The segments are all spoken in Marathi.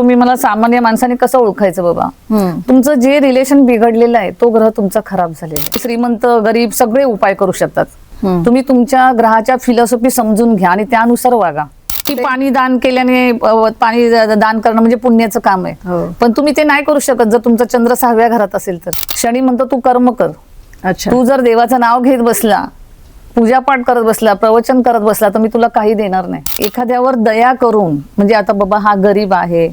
तुम्ही मला सामान्य माणसाने कसं ओळखायचं बाबा, तुमचं जे रिलेशन बिघडलेलं आहे तो ग्रह तुमचा खराब झालेला आहे. श्रीमंत गरीब सगळे उपाय करू शकतात. तुम्ही तुमच्या ग्रहाच्या फिलॉसॉफी समजून घ्या आणि त्यानुसार वागा. की पाणी दान केल्याने पाणी दान करणं म्हणजे पुण्याचं काम आहे, पण तुम्ही ते नाही करू शकत जर तुमचा चंद्र 6व्या घरात असेल तर. शनी म्हणतो तू कर्म कर. अच्छा, तू जर देवाचं नाव घेत बसला, पूजापाठ करत बसला, प्रवचन करत बसला तर मी तुला काही देणार नाही. एखाद्यावर दया करून म्हणजे आता बाबा हा गरीब आहे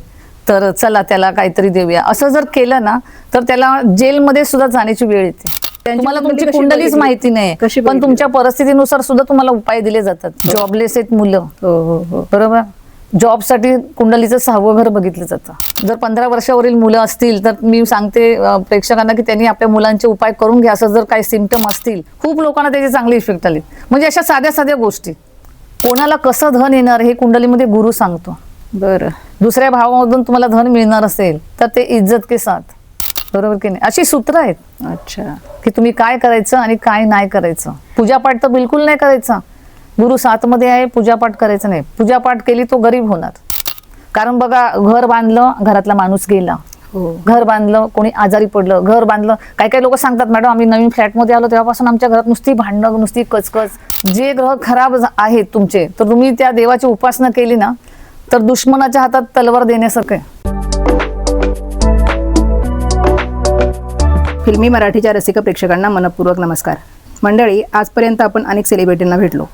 तर चला त्याला काहीतरी देऊया असं जर केलं ना तर त्याला जेलमध्ये सुद्धा जाण्याची वेळ येते. तुम्हाला तुमची कुंडलीच माहिती नाही, पण तुमच्या परिस्थितीनुसार सुद्धा तुम्हाला उपाय दिले जातात. जॉबलेस आहेत मुलं, बरोबर, जॉबसाठी कुंडलीचं 6वं घर बघितलं जातं. जर 15 वर्षावरील मुलं असतील तर मी सांगते प्रेक्षकांना की त्यांनी आपल्या मुलांचे उपाय करून घ्या. असं जर काही सिम्पटम असतील, खूप लोकांना त्याचे चांगले इफेक्ट आले. म्हणजे अशा साध्या साध्या गोष्टी. कोणाला कसं धन येणार हे कुंडलीमध्ये गुरु सांगतो. बरं, दुसऱ्या भावामधून तुम्हाला धन मिळणार असेल तर ते इज्जत के साथ, बरोबर की नाही, अशी सूत्र आहेत. अच्छा, की तुम्ही काय करायचं आणि काय नाही करायचं. पूजापाठ तर बिलकुल नाही करायचा. गुरु 7 मध्ये आहे, पूजापाठ करायचं नाही. पूजापाठ केली तो गरीब होणार. कारण बघा, घर बांधलं, घरातला माणूस गेला. घर बांधलं, कोणी आजारी पडलं, घर बांधलं. काही काही लोक सांगतात मॅडम आम्ही नवीन फ्लॅटमध्ये आलो तेव्हापासून आमच्या घरात नुसती भांडणं, नुसती कचकच. जे ग्रह खराब आहेत तुमचे, तर तुम्ही त्या देवाची उपासना केली ना तर दुश्मनाच्या हातात तलवार देण्यासारखं आहे. फिल्मी मराठीच्या रसिक प्रेक्षकांना मनपूर्वक नमस्कार. मंडळी, आजपर्यंत आपण अनेक सेलिब्रिटींना भेटलो,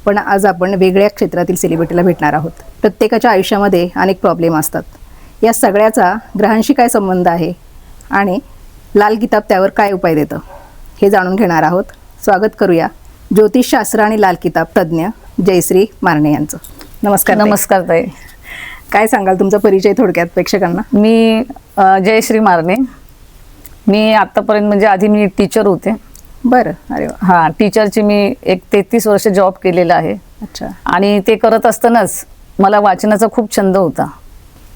पण आज आपण वेगळ्या क्षेत्रातील सेलिब्रिटीला भेटणार आहोत. प्रत्येकाच्या आयुष्यामध्ये अनेक प्रॉब्लेम असतात. या सगळ्याचा ग्रहांशी काय संबंध आहे आणि लाल किताब त्यावर काय उपाय देतं हे जाणून घेणार आहोत. स्वागत करूया ज्योतिषशास्त्र आणि लाल किताब तज्ज्ञ जयश्री मारणे यांचं. नमस्कार. नमस्कार ताई. काय सांगाल तुमचा परिचय थोडक्यात प्रेक्षकांना? मी जयश्री मारणे. मी आतापर्यंत म्हणजे आधी मी टीचर होते. बरं, अरे वा. हा, टीचरची मी एक 33 वर्ष जॉब केलेला आहे. अच्छा. आणि ते करत असतानाच मला वाचनाचा खूप छंद होता.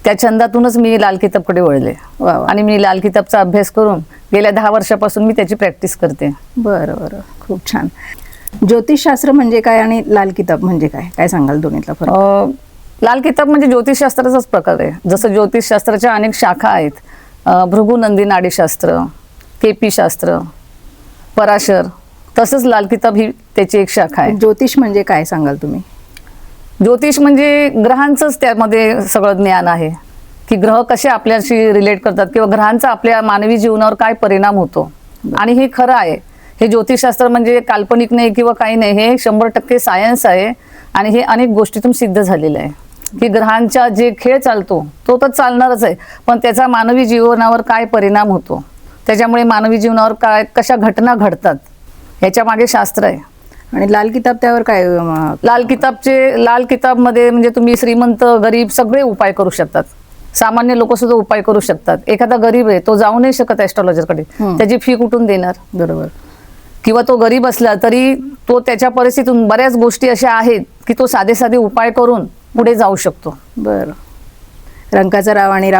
त्या छंदातूनच मी लाल किताबकडे वळले. आणि मी लाल किताबचा अभ्यास करून गेल्या 10 वर्षापासून मी त्याची प्रॅक्टिस करते. बरं बरं, खूप छान. ज्योतिषशास्त्र म्हणजे काय आणि लाल किताब म्हणजे काय, काय सांगाल दोन्हीतला फरक? लाल किताब म्हणजे ज्योतिषशास्त्राचाच प्रकार आहे. जसं ज्योतिषशास्त्राच्या अनेक शाखा आहेत. भृगुनंदी नाडीशास्त्र, केपी शास्त्र, पराशर, तसंच लाल किताब ही त्याची एक शाखा आहे. ज्योतिष म्हणजे काय सांगाल तुम्ही? ज्योतिष म्हणजे ग्रहांचंच त्यामध्ये सगळं ज्ञान आहे की ग्रह कसे आपल्याशी रिलेट करतात किंवा ग्रहांचा आपल्या मानवी जीवनावर काय परिणाम होतो. आणि हे खरं आहे. हे ज्योतिषशास्त्र म्हणजे काल्पनिक नाही किंवा काही नाही, हे 100% सायन्स आहे. आणि हे अनेक गोष्टीतून सिद्ध झालेलं आहे की ग्रहांचा जे खेळ चालतो तो तर चालणारच आहे, पण त्याचा मानवी जीवनावर काय परिणाम होतो, त्याच्यामुळे मानवी जीवनावर काय कशा घटना घडतात याच्या मागे शास्त्र आहे. आणि लाल किताब त्यावर काय? लाल किताबमध्ये म्हणजे तुम्ही श्रीमंत गरीब सगळे उपाय करू शकतात. सामान्य लोक सुद्धा उपाय करू शकतात. एखादा गरीब आहे तो जाऊ नाही शकत ऍस्ट्रॉलॉजरकडे, त्याची फी कुठून देणार? बरोबर. किंवा तो गरीब असला तरी तो त्याच्या परिस्थितीतून बऱ्याच गोष्टी अशा आहेत की तो साधे साधे उपाय करून पुढे जाऊ शकतो. बरं. रंकाचा राव आणि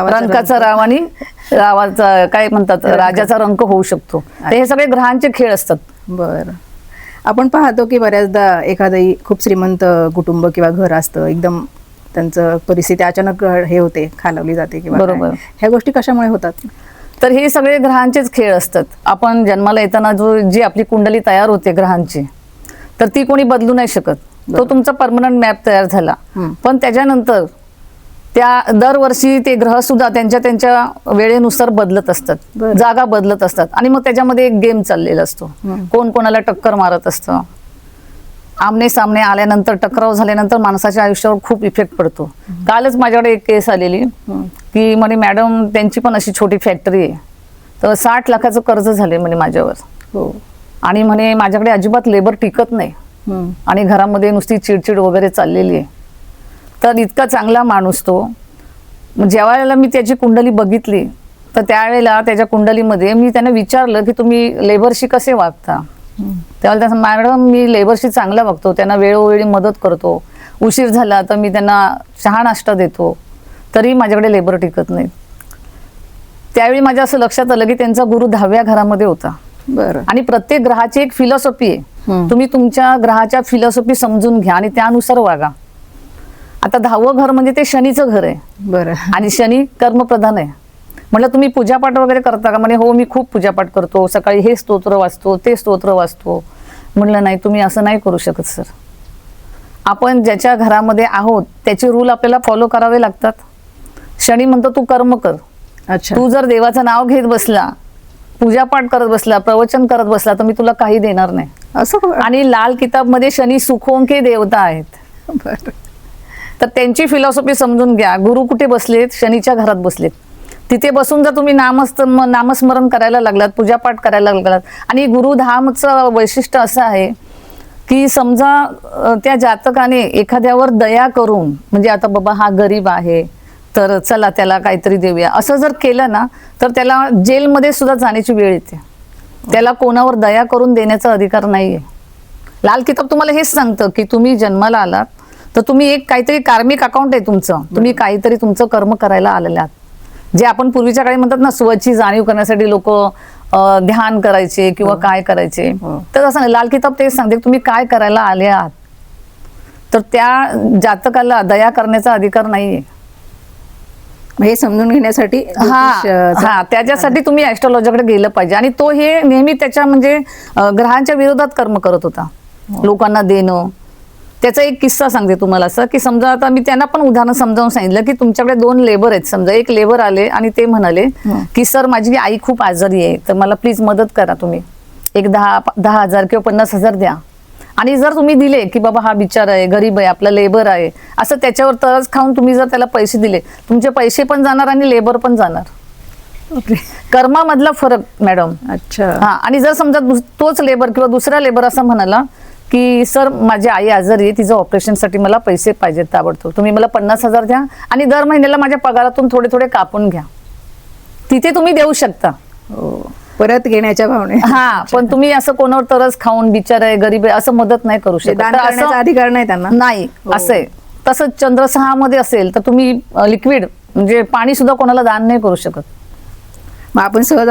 रावाचा काय म्हणतात, राजाचा रंक होऊ शकतो. हे सगळे ग्रहांचे खेळ असतात. बरं. आपण पाहतो की बऱ्याचदा एखादंही खूप श्रीमंत कुटुंब किंवा घर असतं, एकदम त्यांचं परिस्थिती अचानक हे होते, खालावली जाते किंवा बरोबर. ह्या गोष्टी कशामुळे होतात? तर हे सगळे ग्रहांचेच खेळ असतात. आपण जन्माला येताना जी आपली कुंडली तयार होते ग्रहांची, तर ती कोणी बदलू नाही शकत. तो तुमचा परमनंट मॅप तयार झाला, पण त्याच्यानंतर त्या दरवर्षी ते ग्रह सुद्धा त्यांच्या वेळेनुसार बदलत असतात, जागा बदलत असतात. आणि मग त्याच्यामध्ये एक गेम चाललेला असतो. कोण कोणाला टक्कर मारत असतं. आमने सामने आल्यानंतर, टक्राव झाल्यानंतर माणसाच्या आयुष्यावर खूप इफेक्ट पडतो. कालच माझ्याकडे एक केस आलेली की म्हणे मॅडम त्यांची पण अशी छोटी फॅक्टरी आहे, तर 60 लाखाचं कर्ज झाले म्हणे माझ्यावर. आणि म्हणे माझ्याकडे अजिबात लेबर टिकत नाही आणि घरामध्ये नुसती चिडचिड वगैरे चाललेली आहे. तर इतका चांगला माणूस तो. ज्या वेळेला मी त्याची कुंडली बघितली तर त्यावेळेला त्याच्या कुंडलीमध्ये मी त्यांना विचारलं की तुम्ही लेबरशी कसे वागता. त्यावेळेला त्यांना मॅडम मी लेबरशी चांगला वागतो, त्यांना वेळोवेळी मदत करतो, उशीर झाला तर मी त्यांना चहा नाश्ता देतो, तरी माझ्याकडे लेबर टिकत नाही. त्यावेळी माझ्या असं लक्षात आलं की त्यांचा गुरु 10व्या घरामध्ये होता. बरं. आणि प्रत्येक ग्रहाची एक फिलॉसॉफी आहे. तुम्ही तुमच्या ग्रहाच्या फिलॉसॉफी समजून घ्या आणि त्यानुसार वागा. आता 10वं घर म्हणजे ते शनीचं घर आहे बरं. आणि शनी कर्मप्रधान आहे. म्हटलं तुम्ही पूजापाठ वगैरे करता का? म्हणे हो मी खूप पूजापाठ करतो, सकाळी हे स्तोत्र वाचतो, ते स्तोत्र वाचतो. म्हटलं नाही, तुम्ही असं नाही करू शकत सर. आपण ज्याच्या घरामध्ये आहोत त्याचे रूल आपल्याला फॉलो करावे लागतात. शनी म्हणतो तू कर्म कर. अच्छा. तू जर देवाचं नाव घेत बसला, पूजापाठ करत बसला, प्रवचन करत बसला, तर मी तुला काही देणार नाही. असं का? आणि लाल किताबमध्ये शनी सुखों के देवता आहेत. बरं. तर त्यांची फिलॉसॉफी समजून घ्या. गुरु कुठे बसलेत? शनीच्या घरात बसलेत. तिथे बसून जर तुम्ही नामस्मरण करायला लागलात, पूजापाठ करायला लागलात, आणि गुरुधामचं वैशिष्ट्य असं आहे की समजा त्या जातकाने एखाद्यावर दया करून, म्हणजे आता बाबा हा गरीब आहे तर चला त्याला काहीतरी देऊया, असं जर केलं ना तर त्याला जेलमध्ये सुद्धा जाण्याची वेळ येते. त्याला कोणावर दया करून देण्याचा अधिकार नाहीये. लाल किताब तुम्हाला हेच सांगतं की तुम्ही जन्माला आलात तर तुम्ही एक काहीतरी कार्मिक अकाउंट आहे तुमचं, तुम्ही काहीतरी तुमचं कर्म करायला आलेले आहात. जे आपण पूर्वीच्या काळी म्हणतात ना, स्वची जाणीव करण्यासाठी लोक ध्यान करायचे किंवा काय करायचे, तर असं नाही. लाल किताब तेच सांगते तुम्ही काय करायला आले आहात. तर त्या जातकाला दया करण्याचा अधिकार नाहीये. हे समजून घेण्यासाठी हा त्याच्यासाठी तुम्ही ऍस्ट्रॉलॉजीकडे गेलं पाहिजे. आणि तो हे नेहमी त्याच्या म्हणजे ग्रहांच्या विरोधात कर्म करत होता, लोकांना देणं. त्याचा एक किस्सा सांगते तुम्हाला असं की समजा आता मी त्यांना पण उदाहरण समजावून सांगितलं की तुमच्याकडे 2 लेबर आहेत. समजा एक लेबर आले आणि ते म्हणाले की सर माझी आई खूप आजारी आहे, तर मला प्लीज मदत करा, तुम्ही एक 10,000 किंवा 50,000 द्या. आणि जर तुम्ही दिले की बाबा हा बिचारा आहे, गरीब आहे, आपला लेबर आहे, असं त्याच्यावर तरच खाऊन तुम्ही जर त्याला पैसे दिले, तुमचे पैसे पण जाणार आणि लेबर पण जाणार. कर्मामधला फरक मॅडम. अच्छा. हा. आणि जर समजा तोच लेबर किंवा दुसरा लेबर असं म्हणाला की सर माझी आई आजारी आहे, तिचं ऑपरेशनसाठी मला पैसे पाहिजेत ताबडतोब, तुम्ही मला 50,000 द्या आणि दर महिन्याला माझ्या पगारातून थोडे थोडे कापून घ्या, तिथे तुम्ही देऊ शकता. परत घेण्याच्या भावने. हा. पण तुम्ही असं कोणावर तरच खाऊन बिचार आहे, गरीब आहे, असं मदत नाही करू शकत. दान करण्याचा अधिकार नाही त्यांना. नाही असं आहे. तसंच चंद्र 6 मध्ये असेल तर तुम्ही लिक्विड म्हणजे पाणी सुद्धा कोणाला दान नाही करू शकत. मग आपण सहज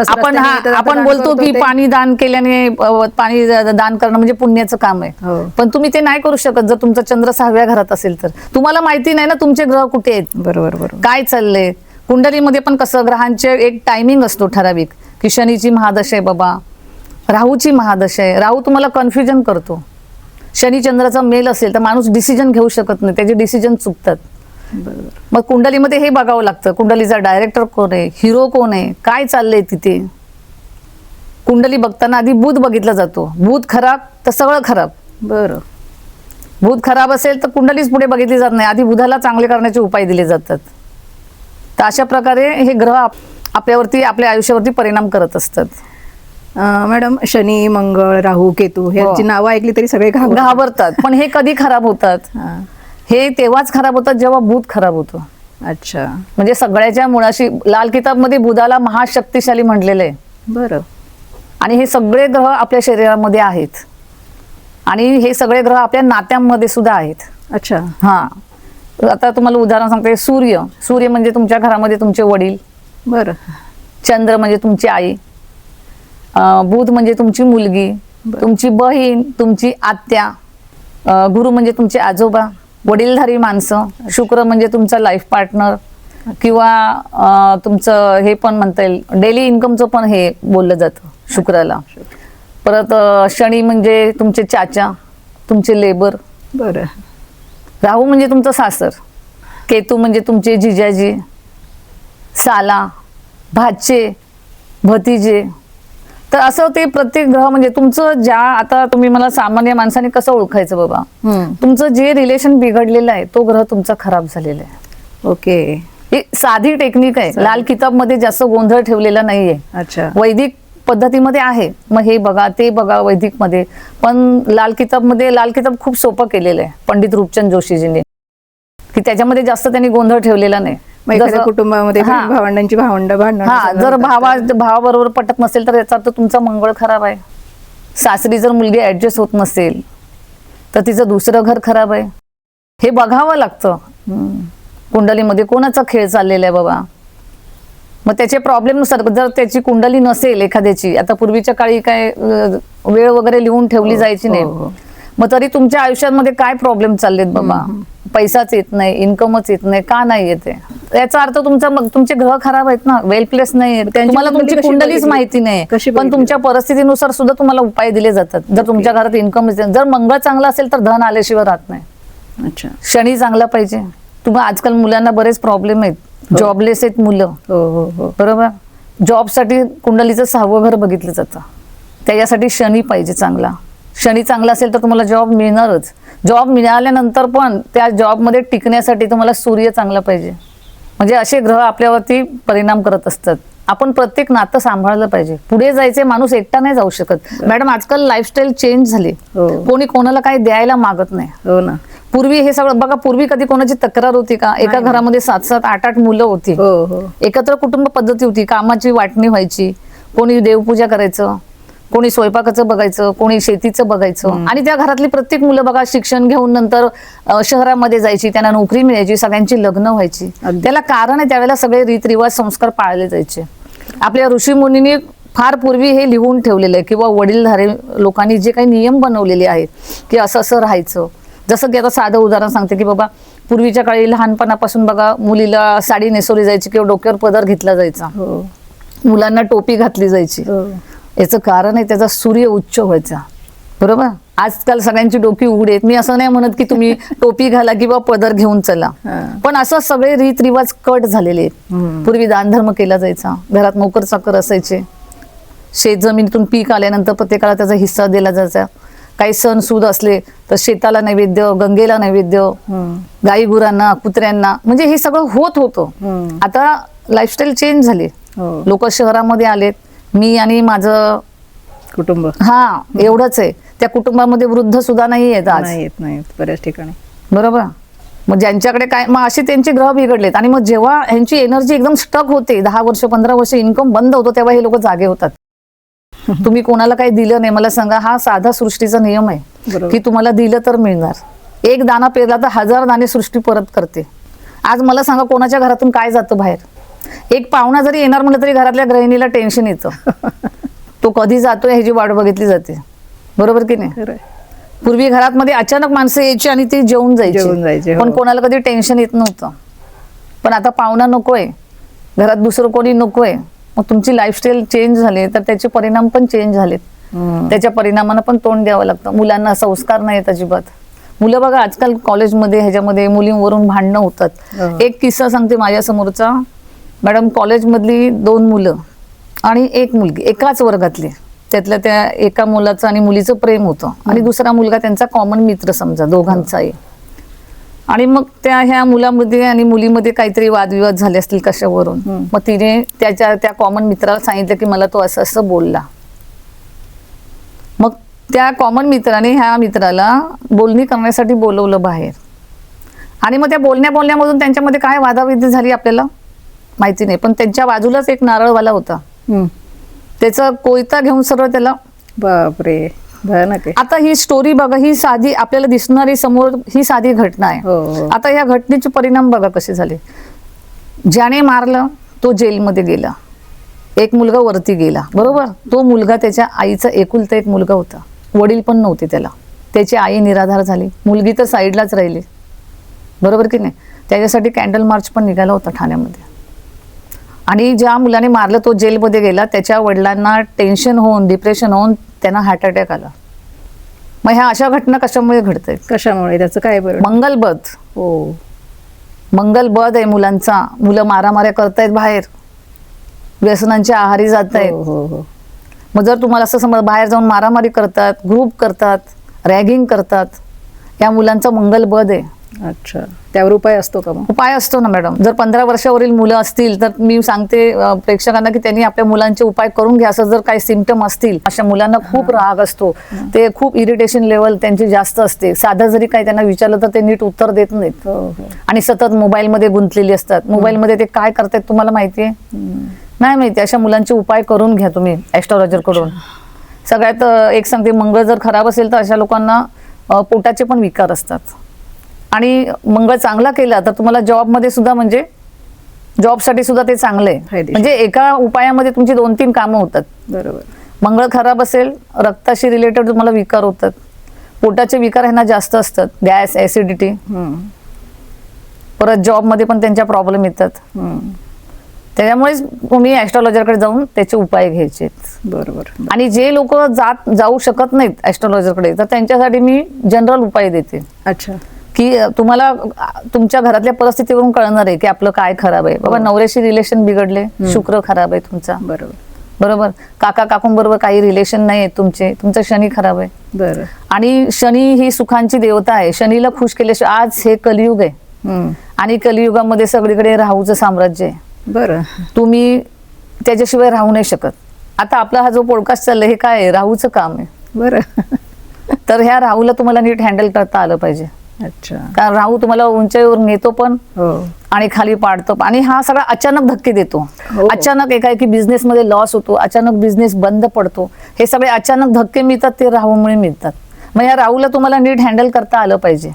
आपण बोलतो की पाणी दान केल्याने पाणी दान करणं म्हणजे पुण्याचं काम आहे, पण तुम्ही ते नाही करू शकत जर तुमचा चंद्र 6व्या घरात असेल तर. तुम्हाला माहिती नाही ना तुमचे ग्रह कुठे आहेत, बरोबर बरोबर, काय चाललंय. कुंडलीमध्ये पण कसं ग्रहांचे एक टायमिंग असतो ठराविक की शनीची महादशा आहे बाबा, राहूची महादशा आहे. राहू तुम्हाला कन्फ्युजन करतो. शनी चंद्राचा मेल असेल तर माणूस डिसिजन घेऊ शकत नाही, त्याचे डिसिजन चुकतात. मग कुंडलीमध्ये हे बघावं लागतं, कुंडलीचा डायरेक्टर कोण आहे, हिरो कोण आहे, काय चाललंय तिथे. कुंडली बघताना आधी बुध बघितला जातो. बुध खराब तर सगळं खराब. बरं. बुध खराब असेल तर कुंडलीच पुढे बघितली जात नाही, आधी बुधाला चांगले करण्याचे उपाय दिले जातात. तर अशा प्रकारे हे ग्रह आपल्यावरती, आपल्या आयुष्यावरती परिणाम करत असतात. मॅडम, शनी, मंगळ, राहू, केतू ह्यांची नावं ऐकली तरी सगळे घाबरतात. पण हे कधी खराब होतात? हे तेव्हाच खराब होतात जेव्हा बुध खराब होतो. अच्छा. म्हणजे सगळ्याच्या मुळाशी लाल किताब मध्ये बुधाला महाशक्तिशाली म्हटलेलं आहे. बरं. आणि हे सगळे ग्रह आपल्या शरीरामध्ये आहेत आणि हे सगळे ग्रह आपल्या नात्यांमध्ये सुद्धा आहेत. अच्छा. हा. आता तुम्हाला उदाहरण सांगते. सूर्य म्हणजे तुमच्या घरामध्ये तुमचे वडील. बरं. चंद्र म्हणजे तुमची आई. बुध म्हणजे तुमची मुलगी, तुमची बहीण, तुमची आत्या. गुरु म्हणजे तुमचे आजोबा, वडीलधारी माणसं. शुक्र म्हणजे तुमचा लाईफ पार्टनर किंवा तुमचं हे पण म्हणता येईल डेली इन्कमचं पण हे बोललं जातं शुक्राला. परत शनी म्हणजे तुमचे चाचा, तुमचे लेबर. बरं. राहू म्हणजे तुमचं सासर. केतू म्हणजे तुमचे जिजाजी, साला, भाचे, भतीजे. तर असं ते प्रत्येक ग्रह म्हणजे तुमचं ज्या, आता तुम्ही मला सामान्य माणसाने कसं ओळखायचं बाबा, तुमचं जे रिलेशन बिघडलेलं आहे तो ग्रह तुमचा खराब झालेला आहे. ओके. ही साधी टेक्निक आहे. लाल किताब मध्ये जास्त गोंधळ ठेवलेला नाहीये. अच्छा. वैदिक पद्धतीमध्ये आहे, मग हे बघा ते बघा वैदिक मध्ये, पण लाल किताब खूप सोपं केलेलं आहे पंडित रूपचंद जोशीजींनी, की त्याच्यामध्ये जास्त त्यांनी गोंधळ ठेवलेला नाही. कुटुंबामध्ये भावंडांची भांडण, जर भावाबरोबर पटत नसेल तर याचा अर्थ तुमचा मंगळ खराब आहे. सासरी जर मुलगी ऍडजस्ट होत नसेल तर तिचं दुसरं घर खराब आहे. हे बघावं लागतं कुंडलीमध्ये कोणाचा खेळ चाललेला आहे बाबा. मग त्याचे प्रॉब्लेमनुसार जर त्याची कुंडली नसेल एखाद्याची, आता पूर्वीच्या काळी काय वेळ वगैरे लिहून ठेवली जायची नाही, मग तरी तुमच्या आयुष्यामध्ये काय प्रॉब्लेम चाललेत बाबा, पैसाच येत नाही, इन्कमच येत नाही, का नाही येते? याचा अर्थ तुमचे ग्रह खराब आहेत ना, वेल प्लेस नाही, तुम्हाला तुमची कशी कुंडलीच बघितली? माहिती नाही. कशी पण बघितली? तुमच्या परिस्थितीनुसार सुद्धा तुम्हाला उपाय दिले जातात. जर तुमच्या घरात इन्कम, जर मंगळ चांगला असेल तर धन आल्याशिवाय राहत नाही. अच्छा. शनी चांगला पाहिजे. तुम्हाला आजकाल मुलांना बरेच प्रॉब्लेम आहेत, जॉबलेस आहेत मुलं, हो हो हो. बरोबर. जॉबसाठी कुंडलीचं 6वं घर बघितलं जातं. त्याच्यासाठी शनी पाहिजे चांगला. शनी चांगला असेल तर तुम्हाला जॉब मिळणारच. जॉब मिळाल्यानंतर पण त्या जॉबमध्ये टिकण्यासाठी तुम्हाला सूर्य चांगला पाहिजे. म्हणजे असे ग्रह आपल्यावरती परिणाम करत असतात. आपण प्रत्येक नातं सांभाळलं पाहिजे. पुढे जायचे, माणूस एकटा नाही जाऊ शकत. मॅडम, आजकाल लाईफस्टाईल चेंज झाली. हो. कोणी कोणाला काही द्यायला मागत नाही. हो ना. पूर्वी हे सगळं बघा, पूर्वी कधी कोणाची तक्रार होती का? एका घरामध्ये 7-7, 8-8 मुलं होती. हो हो. एकत्र कुटुंब पद्धती होती. कामाची वाटणी व्हायची. कोणी देवपूजा करायचं, कोणी स्वयंपाकाचं बघायचं, कोणी शेतीचं बघायचं. आणि त्या घरातली प्रत्येक मुलं बघा शिक्षण घेऊन नंतर शहरामध्ये जायची, त्यांना नोकरी मिळायची, सगळ्यांची लग्न व्हायची. अगदी. त्याला कारण आहे, त्यावेळेला सगळे रीतरिवाज, संस्कार पाळले जायचे. आपल्या ऋषीमुनींनी फार पूर्वी हे लिहून ठेवलेलं आहे, किंवा वडीलधारी लोकांनी जे काही नियम बनवलेले आहेत की असं असं राहायचं. जसं की आता साधं उदाहरण सांगते की बाबा, पूर्वीच्या काळी लहानपणापासून बघा मुलीला साडी नेसवली जायची किंवा डोक्यावर पदर घेतला जायचा, हो मुलांना टोपी घातली जायची. हो. याचं कारण आहे त्याचा सूर्य उच्च व्हायचा, बरोबर. आजकाल सगळ्यांची डोकी उघडी आहेत. मी असं नाही म्हणत की तुम्ही टोपी घाला किंवा पदर घेऊन चला, हा. पण असं सगळे रीतरिवाज कट झालेले आहेत. पूर्वी दानधर्म केला जायचा, घरात नोकर चाकर असायचे, शेत जमिनीतून पीक आल्यानंतर प्रत्येकाला त्याचा हिस्सा दिला जायचा. काही सण सूद असले तर शेताला नैवेद्य, गंगेला नैवेद्य, गाई गुरांना, कुत्र्यांना, म्हणजे हे सगळं होत होतं. आता लाईफस्टाईल चेंज झाली. हो. लोक शहरामध्ये आलेत. मी आणि माझं कुटुंब हा एवढंच आहे. त्या कुटुंबामध्ये वृद्ध सुद्धा नाही आहेत आज, नाही येत, नाही बऱ्याच ठिकाणी, बरोबर. मग ज्यांच्याकडे काय, मग असे त्यांचे ग्रह बिघडलेत. आणि मग जेव्हा ह्यांची एनर्जी एकदम स्टक होते, 10 वर्ष 15 वर्ष इन्कम बंद होतो, तेव्हा हे लोक जागे होतात. तुम्ही कोणाला काही दिलं नाही, मला सांगा, हा साधा सृष्टीचा नियम आहे बरोबर. की तुम्हाला दिलं तर मिळणार. एक दाना पेरला तर 1000 दाणे सृष्टी परत करते. आज मला सांगा, कोणाच्या घरातून काय जातं बाहेर? एक पाहुणा जरी येणार म्हटलं तरी घरातल्या गृहिणीला टेन्शन येतं. तो कधी जातोय ह्याची वाट बघितली जाते, बरोबर की नाही? खरंय. पूर्वी घरात मध्ये अचानक माणसं यायची आणि ती जेवून जेवून जायचे, जायची, हो. पण कोणाला कधी टेन्शन येत नव्हतं. पण आता पाहुणा नकोय, घरात दुसरं कोणी नकोय, मग तुमची लाईफस्टाईल चेंज झाली तर त्याचे परिणाम पण चेंज झालेत. त्याच्या परिणामानं पण तोंड द्यावं लागतं. मुलांना संस्कार नाहीत अजिबात. मुलं बघा आजकाल कॉलेजमध्ये ह्याच्यामध्ये मुलींवरून भांडणं होतात. एक किस्सा सांगते माझ्या समोरचा. मॅडम, कॉलेजमधली 2 मुलं आणि 1 मुलगी एकाच वर्गातली. त्यातल्या त्या एका मुलाचं आणि मुलीचं प्रेम होतं, आणि दुसरा मुलगा त्यांचा कॉमन मित्र समजा, दोघांचाही. आणि मग ह्या मुलामध्ये आणि मुलीमध्ये काहीतरी वादविवाद झाले असतील कशावरून. मग तिने त्या कॉमन मित्राला सांगितलं की मला तो असं असं बोलला. मग त्या कॉमन मित्राने ह्या मित्राला बोलणी करण्यासाठी बोलवलं बाहेर. आणि मग त्या बोलण्यामधून त्यांच्यामध्ये काय वादाविद्य झाली आपल्याला माहिती नाही, पण त्यांच्या बाजूलाच एक नारळवाला होता. त्याचा कोयता घेऊन सरळ त्याला. बापरे, भयानक आहे. आता ही स्टोरी बघा, ही साधी आपल्याला दिसणारी समोर ही साधी घटना आहे. हो. आता या घटनेचे परिणाम बघा कसे झाले. ज्याने मारलं तो जेलमध्ये गेला, एक मुलगा वरती गेला, बरोबर. तो मुलगा त्याच्या आईचा एकुलता एक मुलगा होता, वडील पण नव्हते त्याला. त्याची आई निराधार झाली, मुलगी तर साईडलाच राहिली, बरोबर की नाही. त्याच्यासाठी कॅन्डल मार्च पण निघाला होता ठाण्यामध्ये. आणि ज्या मुलाने मारलं तो जेलमध्ये गेला, त्याच्या वडिलांना टेन्शन होऊन, डिप्रेशन होऊन त्यांना हार्ट अटॅक आला. मग ह्या अशा घटना कशामुळे घडतायत? कशामुळे? त्याचं काय बरं? मंगलबध. हो, मंगलबध आहे मुलांचा. मुलं मारामाऱ्या करतायत बाहेर, व्यसनांच्या आहारी जात आहेत. हो हो. मग जर तुम्हाला असं समज बाहेर जाऊन मारामारी करतात, ग्रुप करतात, रॅगिंग करतात, या मुलांचा मंगलबध आहे. अच्छा, त्यावर उपाय असतो का मग? उपाय असतो ना मॅडम. जर 15 वर्षावरील मुलं असतील तर मी सांगते प्रेक्षकांना की त्यांनी आपल्या मुलांचे उपाय करून घ्या. असं जर काही सिम्पटम असतील, अशा मुलांना खूप राग असतो, ते खूप इरिटेशन लेवल त्यांची जास्त असते. साधं जरी काही त्यांना विचारलं तर ते नीट उत्तर देत नाहीत, आणि सतत मोबाईलमध्ये गुंतलेली असतात. मोबाईलमध्ये ते काय करतायत तुम्हाला माहिती आहे? नाही माहिती. अशा मुलांचे उपाय करून घ्या तुम्ही ॲस्ट्रॉलॉजर कडून. सगळ्यात एक सांगते, मंगळ जर खराब असेल तर अशा लोकांना पोटाचे पण विकार असतात. आणि मंगळ चांगला केला तर तुम्हाला जॉबमध्ये सुद्धा, म्हणजे जॉबसाठी सुद्धा ते चांगलं आहे. म्हणजे एका उपायामध्ये तुमची 2-3 कामं होतात, बरोबर. मंगळ खराब असेल, रक्ताशी रिलेटेड तुम्हाला विकार होतात. पोटाचे विकार ह्यांना जास्त असतात, गॅस, ऍसिडिटी. परत जॉबमध्ये पण त्यांच्या प्रॉब्लेम येतात. त्याच्यामुळेच तुम्ही ॲस्ट्रॉलॉजरकडे जाऊन त्याचे उपाय घ्यायचे. बरोबर. आणि जे लोक जाऊ शकत नाहीत ॲस्ट्रॉलॉजरकडे, तर त्यांच्यासाठी मी जनरल उपाय देते. अच्छा. की तुम्हाला तुमच्या घरातल्या परिस्थितीवरून कळणार आहे की आपलं काय खराब आहे. बाबा नवऱ्याशी रिलेशन बिघडले, शुक्र खराब आहे तुमचा, बरोबर. बरोबर. काका काकूंबरोबर काही रिलेशन नाही आहे तुमचे, तुमचं शनी खराब आहे. बरं. आणि शनी ही सुखांची देवता आहे. शनीला खुश केल्याशिवाय, आज हे कलियुग आहे आणि कलियुगामध्ये सगळीकडे राहूचं साम्राज्य आहे. बरं. तुम्ही त्याच्याशिवाय राहू नाही शकत. आता आपला हा जो पॉडकास्ट चाललाय हे काय आहे, राहूचं काम आहे. बरं. तर ह्या राहूला तुम्हाला नीट हँडल करता आलं पाहिजे. अच्छा. कारण राहू तुम्हाला उंचाईवर नेतो पण हो. आणि खाली पाडतो, आणि हा सगळा अचानक धक्के देतो. हो. अचानक एकाएकी बिझनेस मध्ये लॉस होतो, अचानक बिझनेस बंद पडतो. हे सगळे अचानक धक्के मिळतात, ते राहूमुळे मिळतात. मग या राहूला तुम्हाला नीट हँडल करता आलं पाहिजे.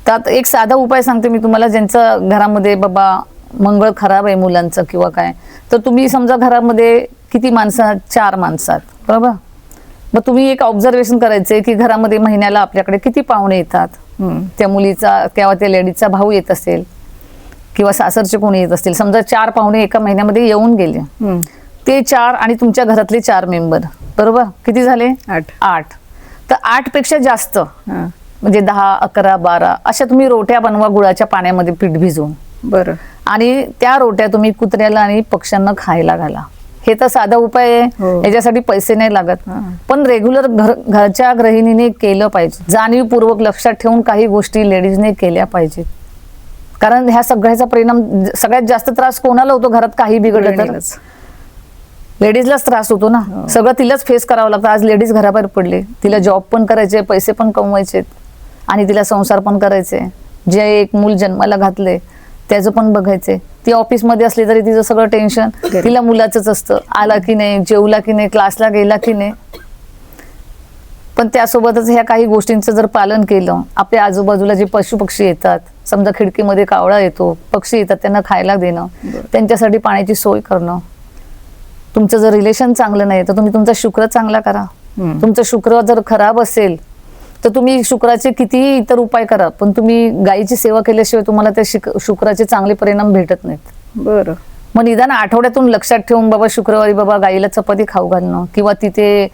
त्यात एक साधा उपाय सांगते मी तुम्हाला, ज्यांचं घरामध्ये बाबा मंगळ खराब आहे मुलांचं किंवा काय, तर तुम्ही समजा घरामध्ये किती माणसं आहात, 4 माणसं आहात, बरोबर. मग तुम्ही एक ऑब्झर्वेशन करायचंय की घरामध्ये महिन्याला आपल्याकडे किती पाहुणे येतात. त्या मुलीचा किंवा त्या लेडीजचा भाऊ येत असेल किंवा सासरचे कोणी येत असतील. समजा 4 पाहुणे एका महिन्यामध्ये येऊन गेले, ते 4 आणि तुमच्या घरातले 4 मेंबर, बरोबर. किती झाले? 8. तर 8 पेक्षा जास्त म्हणजे 10, 11, 12 अशा तुम्ही रोट्या बनवा गुळाच्या पाण्यामध्ये पीठ भिजवून. बरं. आणि त्या रोट्या तुम्ही कुत्र्याला आणि पक्ष्यांना खायला घाला. हे तर साधा उपाय आहे, याच्यासाठी पैसे नाही लागत, पण रेग्युलर घरच्या गृहिणीने केलं पाहिजे. जाणीवपूर्वक लक्षात ठेवून काही गोष्टी लेडीजने केल्या पाहिजेत. कारण ह्या सगळ्याचा परिणाम सगळ्यात जास्त त्रास कोणाला होतो? घरात काही बिघडलं तर लेडीजलाच त्रास होतो ना. सगळं तिलाच फेस करावं लागतं. आज लेडीज घराबाहेर पडले, तिला जॉब पण करायचे, पैसे पण कमवायचे आणि तिला संसार पण करायचे. जे एक मूल जन्माला घातले त्याचं पण बघायचे. ती ऑफिसमध्ये असली तरी तिचं सगळं टेन्शन तिला मुलाचंच असतं. आला की नाही, जेवला की नाही, क्लासला गेला की नाही. पण त्यासोबतच ह्या काही गोष्टींचं जर पालन केलं, आपल्या आजूबाजूला जे पशु पक्षी येतात, समजा खिडकीमध्ये कावळा येतो, पक्षी येतात, त्यांना खायला देणं, त्यांच्यासाठी पाण्याची सोय करणं. तुमचं जर रिलेशन चांगलं नाही तर तुम्ही तुमचा शुक्र चांगला करा. तुमचं शुक्र जर खराब असेल तर तुम्ही शुक्राचे कितीही इतर उपाय करा, पण तुम्ही गायीची सेवा केल्याशिवाय तुम्हाला त्या शुक्राचे चांगले परिणाम भेटत नाहीत. बरं. मग निदान आठवड्यातून लक्षात ठेवून बाबा शुक्रवारी बाबा गाईला चपाती खाऊ घालणं, किंवा तिथे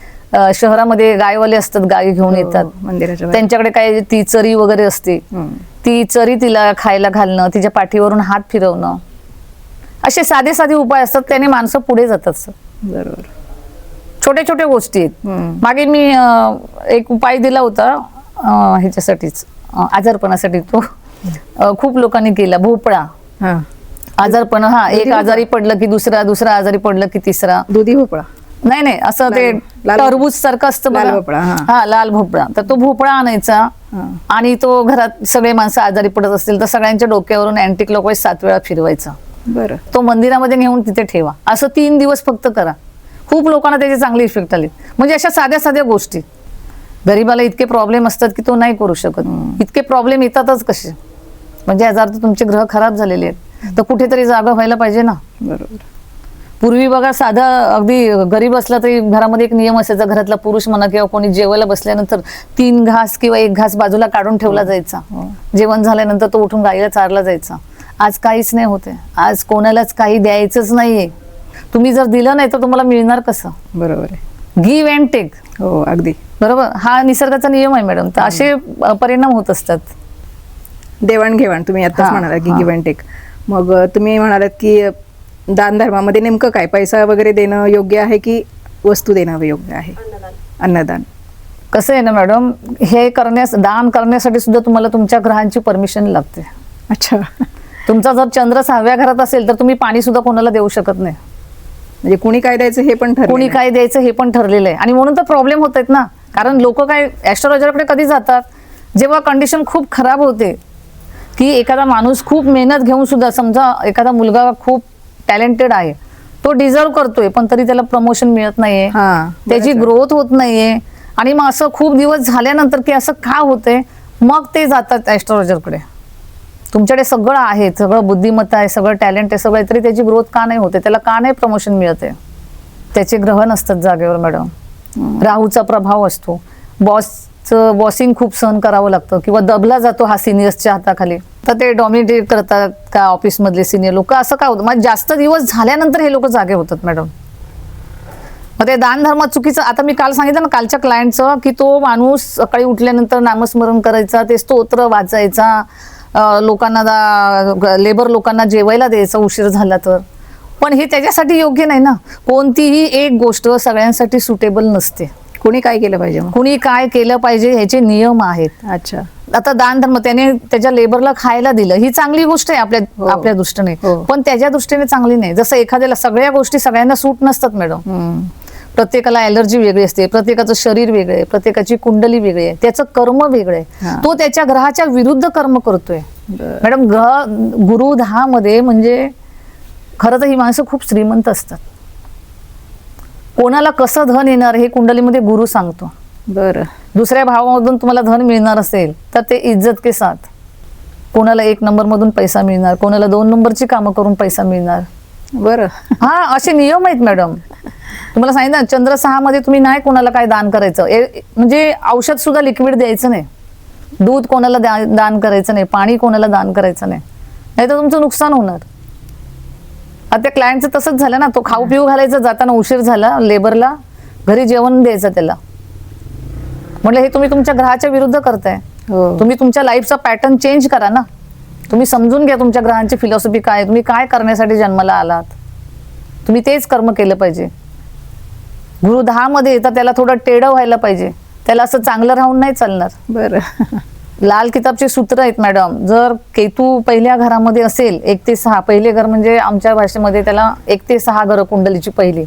शहरामध्ये गायवाले असतात, गाई घेऊन येतात मंदिराच्या, त्यांच्याकडे काय ती चरी वगैरे असते, ती चरी तिला खायला घालणं, तिच्या पाठीवरून हात फिरवणं, असे साधे साधे उपाय असतात. त्याने माणसं पुढे जातात. बरोबर. छोट्या छोट्या गोष्टी आहेत. मागे मी एक उपाय दिला होता ह्याच्यासाठीच, आजारपणासाठी. तो खूप लोकांनी केला. भोपळा आजारपण, एक आजारी पडलं की दुसरा, दुसरा आजारी पडलं की तिसरा. दुधी भोपळा नाही, असं ते टरबूज सारखं असतं लाल भोपळा. लाल भोपळा. तर तो भोपळा आणायचा आणि तो घरात सगळे माणसं आजारी पडत असतील तर सगळ्यांच्या डोक्यावरून अँटी क्लॉकवाईज 7 वेळा फिरवायचा. बरं. तो मंदिरामध्ये नेऊन तिथे ठेवा. असं 3 दिवस फक्त करा. खूप लोकांना त्याचे चांगले इफेक्ट आले. म्हणजे अशा साध्या साध्या गोष्टी. गरीबाला इतके प्रॉब्लेम असतात की तो नाही करू शकत. इतके प्रॉब्लेम येतातच कसे? म्हणजे याचा अर्थ तुमचे ग्रह खराब झालेले आहेत, तर कुठेतरी जागा व्हायला पाहिजे ना. बरोबर. पूर्वी बघा, साधा अगदी गरीब असला तरी घरामध्ये एक नियम असायचा. घरातला पुरुष म्हणा किंवा कोणी जेवायला बसल्यानंतर 3 घास किंवा 1 घास बाजूला काढून ठेवला जायचा. जेवण झाल्यानंतर तो उठून गाईला चारला जायचा. आज काहीच नाही होते. आज कोणालाच काही द्यायचंच नाहीये. तुम्ही जर दिलं नाही तर तुम्हाला मिळणार कसं? बरोबर आहे. Give and take. हो, अगदी बरोबर. हा निसर्गाचा नियम आहे मॅडम. तर असे परिणाम होत असतात. देवाणघेवाण तुम्ही आताच म्हणालात की गिव्ह अँड टेक. मग तुम्ही म्हणालात की दान धर्मामध्ये नेमकं काय, पैसा वगैरे देणं योग्य आहे की वस्तू देणं योग्य आहे? अन्नदान. कसं आहे ना मॅडम, हे दान करण्यासाठी सुद्धा तुम्हाला तुमच्या ग्रहांची परमिशन लागते. अच्छा. तुमचा जर चंद्र 6व्या घरात असेल तर तुम्ही पाणी सुद्धा कोणाला देऊ शकत नाही. म्हणजे कुणी काय द्यायचं हे पण ठरलं, कुणी काय द्यायचं हे पण ठरलेलं आहे. आणि म्हणून तर प्रॉब्लेम होत आहेत ना. कारण लोक काय ॲस्ट्रॉलॉजरकडे कधी जातात? जेव्हा कंडिशन खूप खराब होते, की एखादा माणूस खूप मेहनत घेऊन सुद्धा, समजा एखादा मुलगा खूप टॅलेंटेड आहे, तो डिझर्व करतोय, पण तरी त्याला प्रमोशन मिळत नाहीये, त्याची ग्रोथ होत नाहीये, आणि मग असं खूप दिवस झाल्यानंतर की असं का होतंय, मग ते जातात ॲस्ट्रॉलॉजरकडे. तुमच्याकडे सगळं आहे, सगळं बुद्धिमत्ता आहे, सगळं टॅलेंट आहे, सगळं, तरी त्याची ग्रोथ का नाही होते? त्याला का नाही प्रमोशन मिळते? त्याचे ग्रह नसतात जागेवर मॅडम. राहूचा प्रभाव असतो, बॉस वॉशिंग खूप सहन करावं लागतं किंवा दबला जातो हा सिनियर्सच्या हाताखाली, तर ते डॉमिनेट करतात का ऑफिसमधले सिनियर लोक, असं का होतं? मग जास्त दिवस झाल्यानंतर हे लोक जागे होतात मॅडम. मग ते दानधर्म चुकीचं. आता मी काल सांगितलं ना कालच्या क्लायंटचं, की तो माणूस सकाळी उठल्यानंतर नामस्मरण करायचा, ते स्तोत्र वाचायचा, लोकांना लेबर लोकांना जेवायला द्यायचा उशीर झाला तर. पण हे त्याच्यासाठी योग्य नाही ना. कोणतीही एक गोष्ट सगळ्यांसाठी सुटेबल नसते. कोणी काय केलं पाहिजे मग? कुणी काय केलं पाहिजे ह्याचे नियम आहेत. अच्छा. आता दानधर्म त्याने त्याच्या लेबरला खायला दिलं, ही चांगली गोष्ट आहे आपल्या दृष्टीने, पण त्याच्या दृष्टीने चांगली नाही. जसं एखाद्याला सगळ्या गोष्टी सगळ्यांना सूट नसतात मॅडम. प्रत्येकाला ॲलर्जी वेगळी असते, प्रत्येकाचं शरीर वेगळं आहे, प्रत्येकाची कुंडली वेगळी आहे, त्याचं कर्म वेगळं आहे. तो त्याच्या ग्रहाच्या विरुद्ध कर्म करतोय मॅडम. गुरु 10 मध्ये म्हणजे खरं तर ही माणसं खूप श्रीमंत असतात. कोणाला कसं धन येणार हे कुंडलीमध्ये गुरु सांगतो. बरं. दुसऱ्या भावामधून तुम्हाला धन मिळणार असेल तर ते इज्जत के साथ. कोणाला 1 नंबर मधून पैसा मिळणार, कोणाला 2 नंबरची कामं करून पैसा मिळणार. बरं. हा, असे नियम आहेत मॅडम. तुम्हाला सांगितलं चंद्र 6 मध्ये तुम्ही नाही कोणाला काय दान करायचं, म्हणजे औषध सुद्धा लिक्विड द्यायचं नाही, दूध कोणाला दान करायचं नाही, पाणी कोणाला दान करायचं नाही, नाही तर तुमचं नुकसान होणार. आता त्या क्लायंटचं तसंच झालं ना. तो खाऊ पिऊ घालायचं, जाताना उशीर झाला लेबरला, घरी जेवण द्यायचं त्याला. म्हटलं हे तुम्ही तुमच्या ग्रहाच्या विरुद्ध करताय. तुम्ही तुमच्या लाईफचा पॅटर्न चेंज करा ना. तुम्ही समजून घ्या तुमच्या ग्रहांची फिलॉसॉफी काय, तुम्ही काय करण्यासाठी जन्माला आलात, तुम्ही तेच कर्म केलं पाहिजे. गुरु 10 मध्ये येतात त्याला थोडं टेढं व्हायला पाहिजे, त्याला असं चांगलं राहून नाही चालणार. बरं. लाल किताबचे सूत्र आहेत मॅडम. जर केतू पहिल्या घरामध्ये असेल, 1 ते 6, पहिले घर म्हणजे आमच्या भाषेमध्ये त्याला 1 ते 6 घरं कुंडलीची पहिली,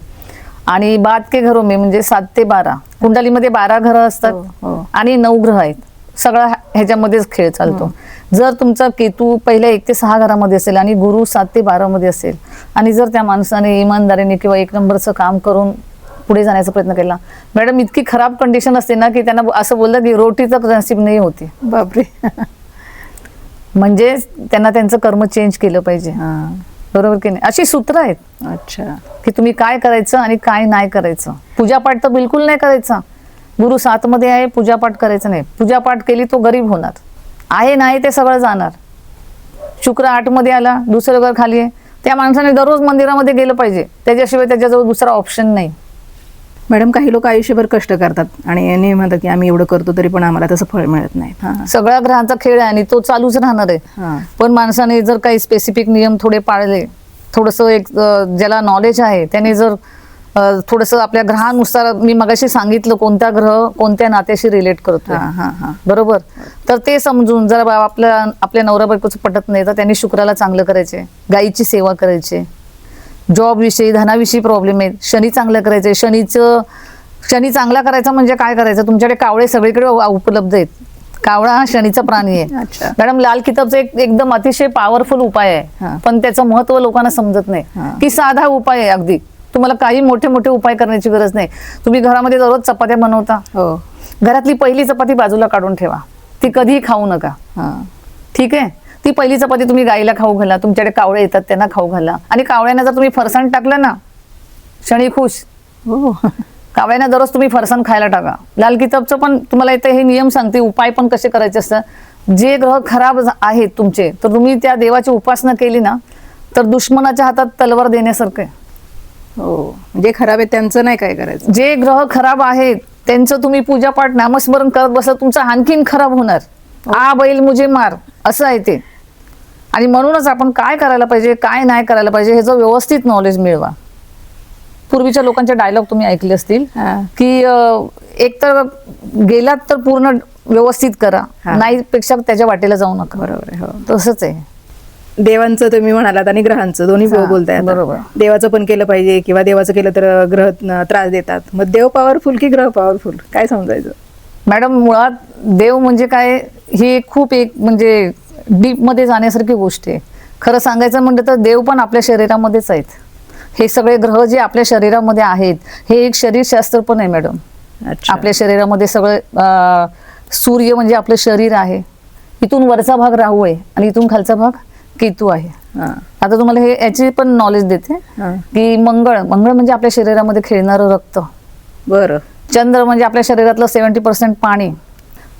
आणि बाद के घरो में म्हणजे 7 ते 12. कुंडलीमध्ये 12 घरं असतात आणि 9 ग्रह आहेत. सगळा ह्याच्यामध्येच खेळ चालतो. जर तुमचा केतू पहिल्या 1 ते 6 घरामध्ये असेल आणि गुरु 7 ते 12 मध्ये असेल, आणि जर त्या माणसाने इमानदारीने किंवा 1 नंबरचं काम करून पुढे जाण्याचा प्रयत्न केला, मॅडम इतकी खराब कंडिशन असते ना की त्यांना असं बोललं की रोटीचं नसीब नाही होती. बापरे. म्हणजे त्यांना त्यांचं कर्म चेंज केलं पाहिजे. बरोबर की नाही? अशी सूत्र आहेत. अच्छा. की तुम्ही काय करायचं आणि काय नाही करायचं. पूजापाठ तर बिलकुल नाही करायचा. गुरु 7 मध्ये आहे, पूजापाठ करायचं नाही. पूजापाठ केली तो गरीब होणार आहे, नाही ते सगळं जाणार. शुक्र 8 मध्ये आला, दुसरं घर खाली आहे, त्या माणसाने दररोज मंदिरामध्ये गेलं पाहिजे, त्याच्याशिवाय त्याच्याजवळ दुसरा ऑप्शन नाही. मॅडम काही लोक आयुष्यभर कष्ट करतात आणि म्हणतात की आम्ही एवढं करतो तरी पण आम्हाला तसं फळ मिळत नाही. सगळ्या ग्रहांचा खेळ आहे आणि तो चालूच राहणार आहे. पण माणसाने जर काही स्पेसिफिक नियम थोडे पाळले, थोडंसं एक ज्याला नॉलेज आहे त्याने जर थोडंसं आपल्या ग्रहानुसार, मी मगाशी सांगितलं कोणत्या ग्रह कोणत्या नात्याशी रिलेट करतो बरोबर, तर ते समजून जर आपल्या नवरा बायकोचं पटत नाही तर त्यांनी शुक्राला चांगलं करायचे, गायीची सेवा करायची. जॉब विषयी धनाविषयी प्रॉब्लेम आहे, शनी चांगलं करायचंय. शनी चांगला करायचा म्हणजे काय करायचं, तुमच्याकडे कावळे सगळीकडे उपलब्ध आहेत. कावळा हा शनीचा प्राणी आहे. मॅडम लाल किताबचा एकदम अतिशय पॉवरफुल उपाय आहे, पण त्याचं महत्व लोकांना समजत नाही. की साधा उपाय आहे अगदी, तुम्हाला काही मोठे मोठे उपाय करण्याची गरज नाही. तुम्ही घरामध्ये दररोज चपात्या बनवता, घरातली पहिली चपाती बाजूला काढून ठेवा, ती कधीही खाऊ नका. ठीक आहे, ती पहिली चपाती तुम्ही गाईला खाऊ घाला, तुमच्याकडे कावळे येतात त्यांना खाऊ घाला. आणि कावळ्यांना जर तुम्ही फरसाण टाकलं ना, शनी खुश. कावळ्यांना दररोज तुम्ही फरसाण खायला टाका. लाल किताबचं पण तुम्हाला इथे हे नियम सांगते, उपाय पण कसे करायचे असतात. जे ग्रह खराब आहेत तुमचे, तर तुम्ही त्या देवाची उपासना केली ना तर दुश्मनाच्या हातात तलवार देण्यासारखं आहे. जे खराब आहे त्यांचं नाही काय करायचं. जे ग्रह खराब आहेत त्यांचं तुम्ही पूजापाठ नामस्मरण करत बसला, तुमचं आणखीन खराब होणार. आ बैल मुझे मार असं आहे ते. आणि म्हणूनच आपण काय करायला पाहिजे, काय नाही करायला पाहिजे ह्याचं व्यवस्थित नॉलेज मिळवा. पूर्वीच्या लोकांचे डायलॉग तुम्ही ऐकले असतील की एक तर गेलात तर पूर्ण व्यवस्थित करा, नाही पेक्षा त्याच्या वाटेला जाऊ नका. बरोबर आहे. तसंच आहे. देवांचं तुम्ही म्हणालात आणि ग्रहांचं दोन्ही बोलताय. बरोबर. देवाचं पण केलं पाहिजे किंवा देवाचं केलं तर ग्रह त्रास देतात. मग देव पॉवरफुल की ग्रह पॉवरफुल, काय समजायचं? मॅडम मुळात देव म्हणजे काय, ही खूप एक म्हणजे डीप मध्ये जाण्यासारखी गोष्ट आहे. खरं सांगायचं म्हणलं तर देव पण आपल्या शरीरामध्येच आहेत. हे सगळे ग्रह जे आपल्या शरीरामध्ये आहेत हे एक शरीरशास्त्र पण आहे मॅडम. आपल्या शरीरामध्ये सगळं सूर्य म्हणजे आपलं शरीर आहे, इथून वरचा भाग राहू आहे आणि इथून खालचा भाग केतू आहे. आता तुम्हाला हे याची पण नॉलेज देते की मंगळ म्हणजे आपल्या शरीरामध्ये खेळणारं रक्त. बरं. चंद्र म्हणजे आपल्या शरीरातलं 70% पाणी.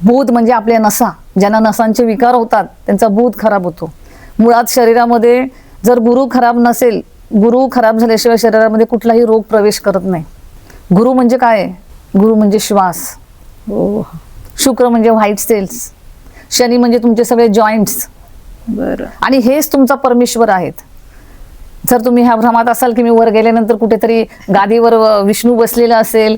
बूध म्हणजे आपल्या नसा, ज्यांना नसांचे विकार होतात त्यांचा बूध खराब होतो. मुळात शरीरामध्ये जर गुरु खराब नसेल, गुरु खराब झाल्याशिवाय शरीरामध्ये कुठलाही रोग प्रवेश करत नाही. गुरु म्हणजे काय? गुरु म्हणजे श्वास. हो. शुक्र म्हणजे व्हाईट सेल्स. शनी म्हणजे तुमचे सगळे जॉईंट्स. बरं. आणि हेच तुमचा परमेश्वर आहेत. जर तुम्ही ह्या भ्रमात असाल की मी वर गेल्यानंतर कुठेतरी गादीवर विष्णू बसलेला असेल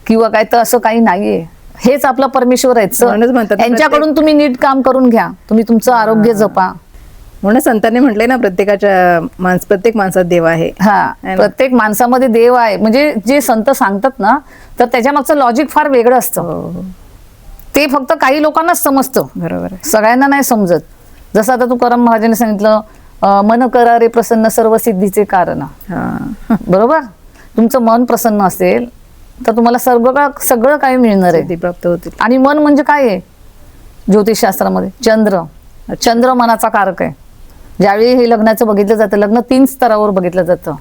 किंवा काय, तर असं काही नाहीये. हेच आपला परमेश्वर आहेत. म्हणूनच म्हणतात ना, यांच्याकडून तुम्ही नीट काम करून घ्या, तुम्ही तुमचं आरोग्य जपा. म्हणून संतांनी म्हटलंय ना, प्रत्येक माणसात देव आहे. हा, प्रत्येक माणसामध्ये देव आहे. म्हणजे जे संत सांगतात ना, तर त्याच्या मागचं लॉजिक फार वेगळं असतं. ते फक्त काही लोकांनाच समजतं, बरोबर आहे. सगळ्यांना नाही समजत. जसं आता तुकाराम महाराजांनी सांगितलं, मन करा रे प्रसन्न सर्व सिद्धीचे कारण. बरोबर. तुमचं मन प्रसन्न असेल तर तुम्हाला सगळं काही मिळणार आहे, प्राप्त होतील. आणि मन म्हणजे काय आहे ज्योतिषशास्त्रामध्ये? चंद्र मनाचा कारक आहे. ज्यावेळी हे लग्नाचं बघितलं जातं, लग्न 3 स्तरावर बघितलं जातं.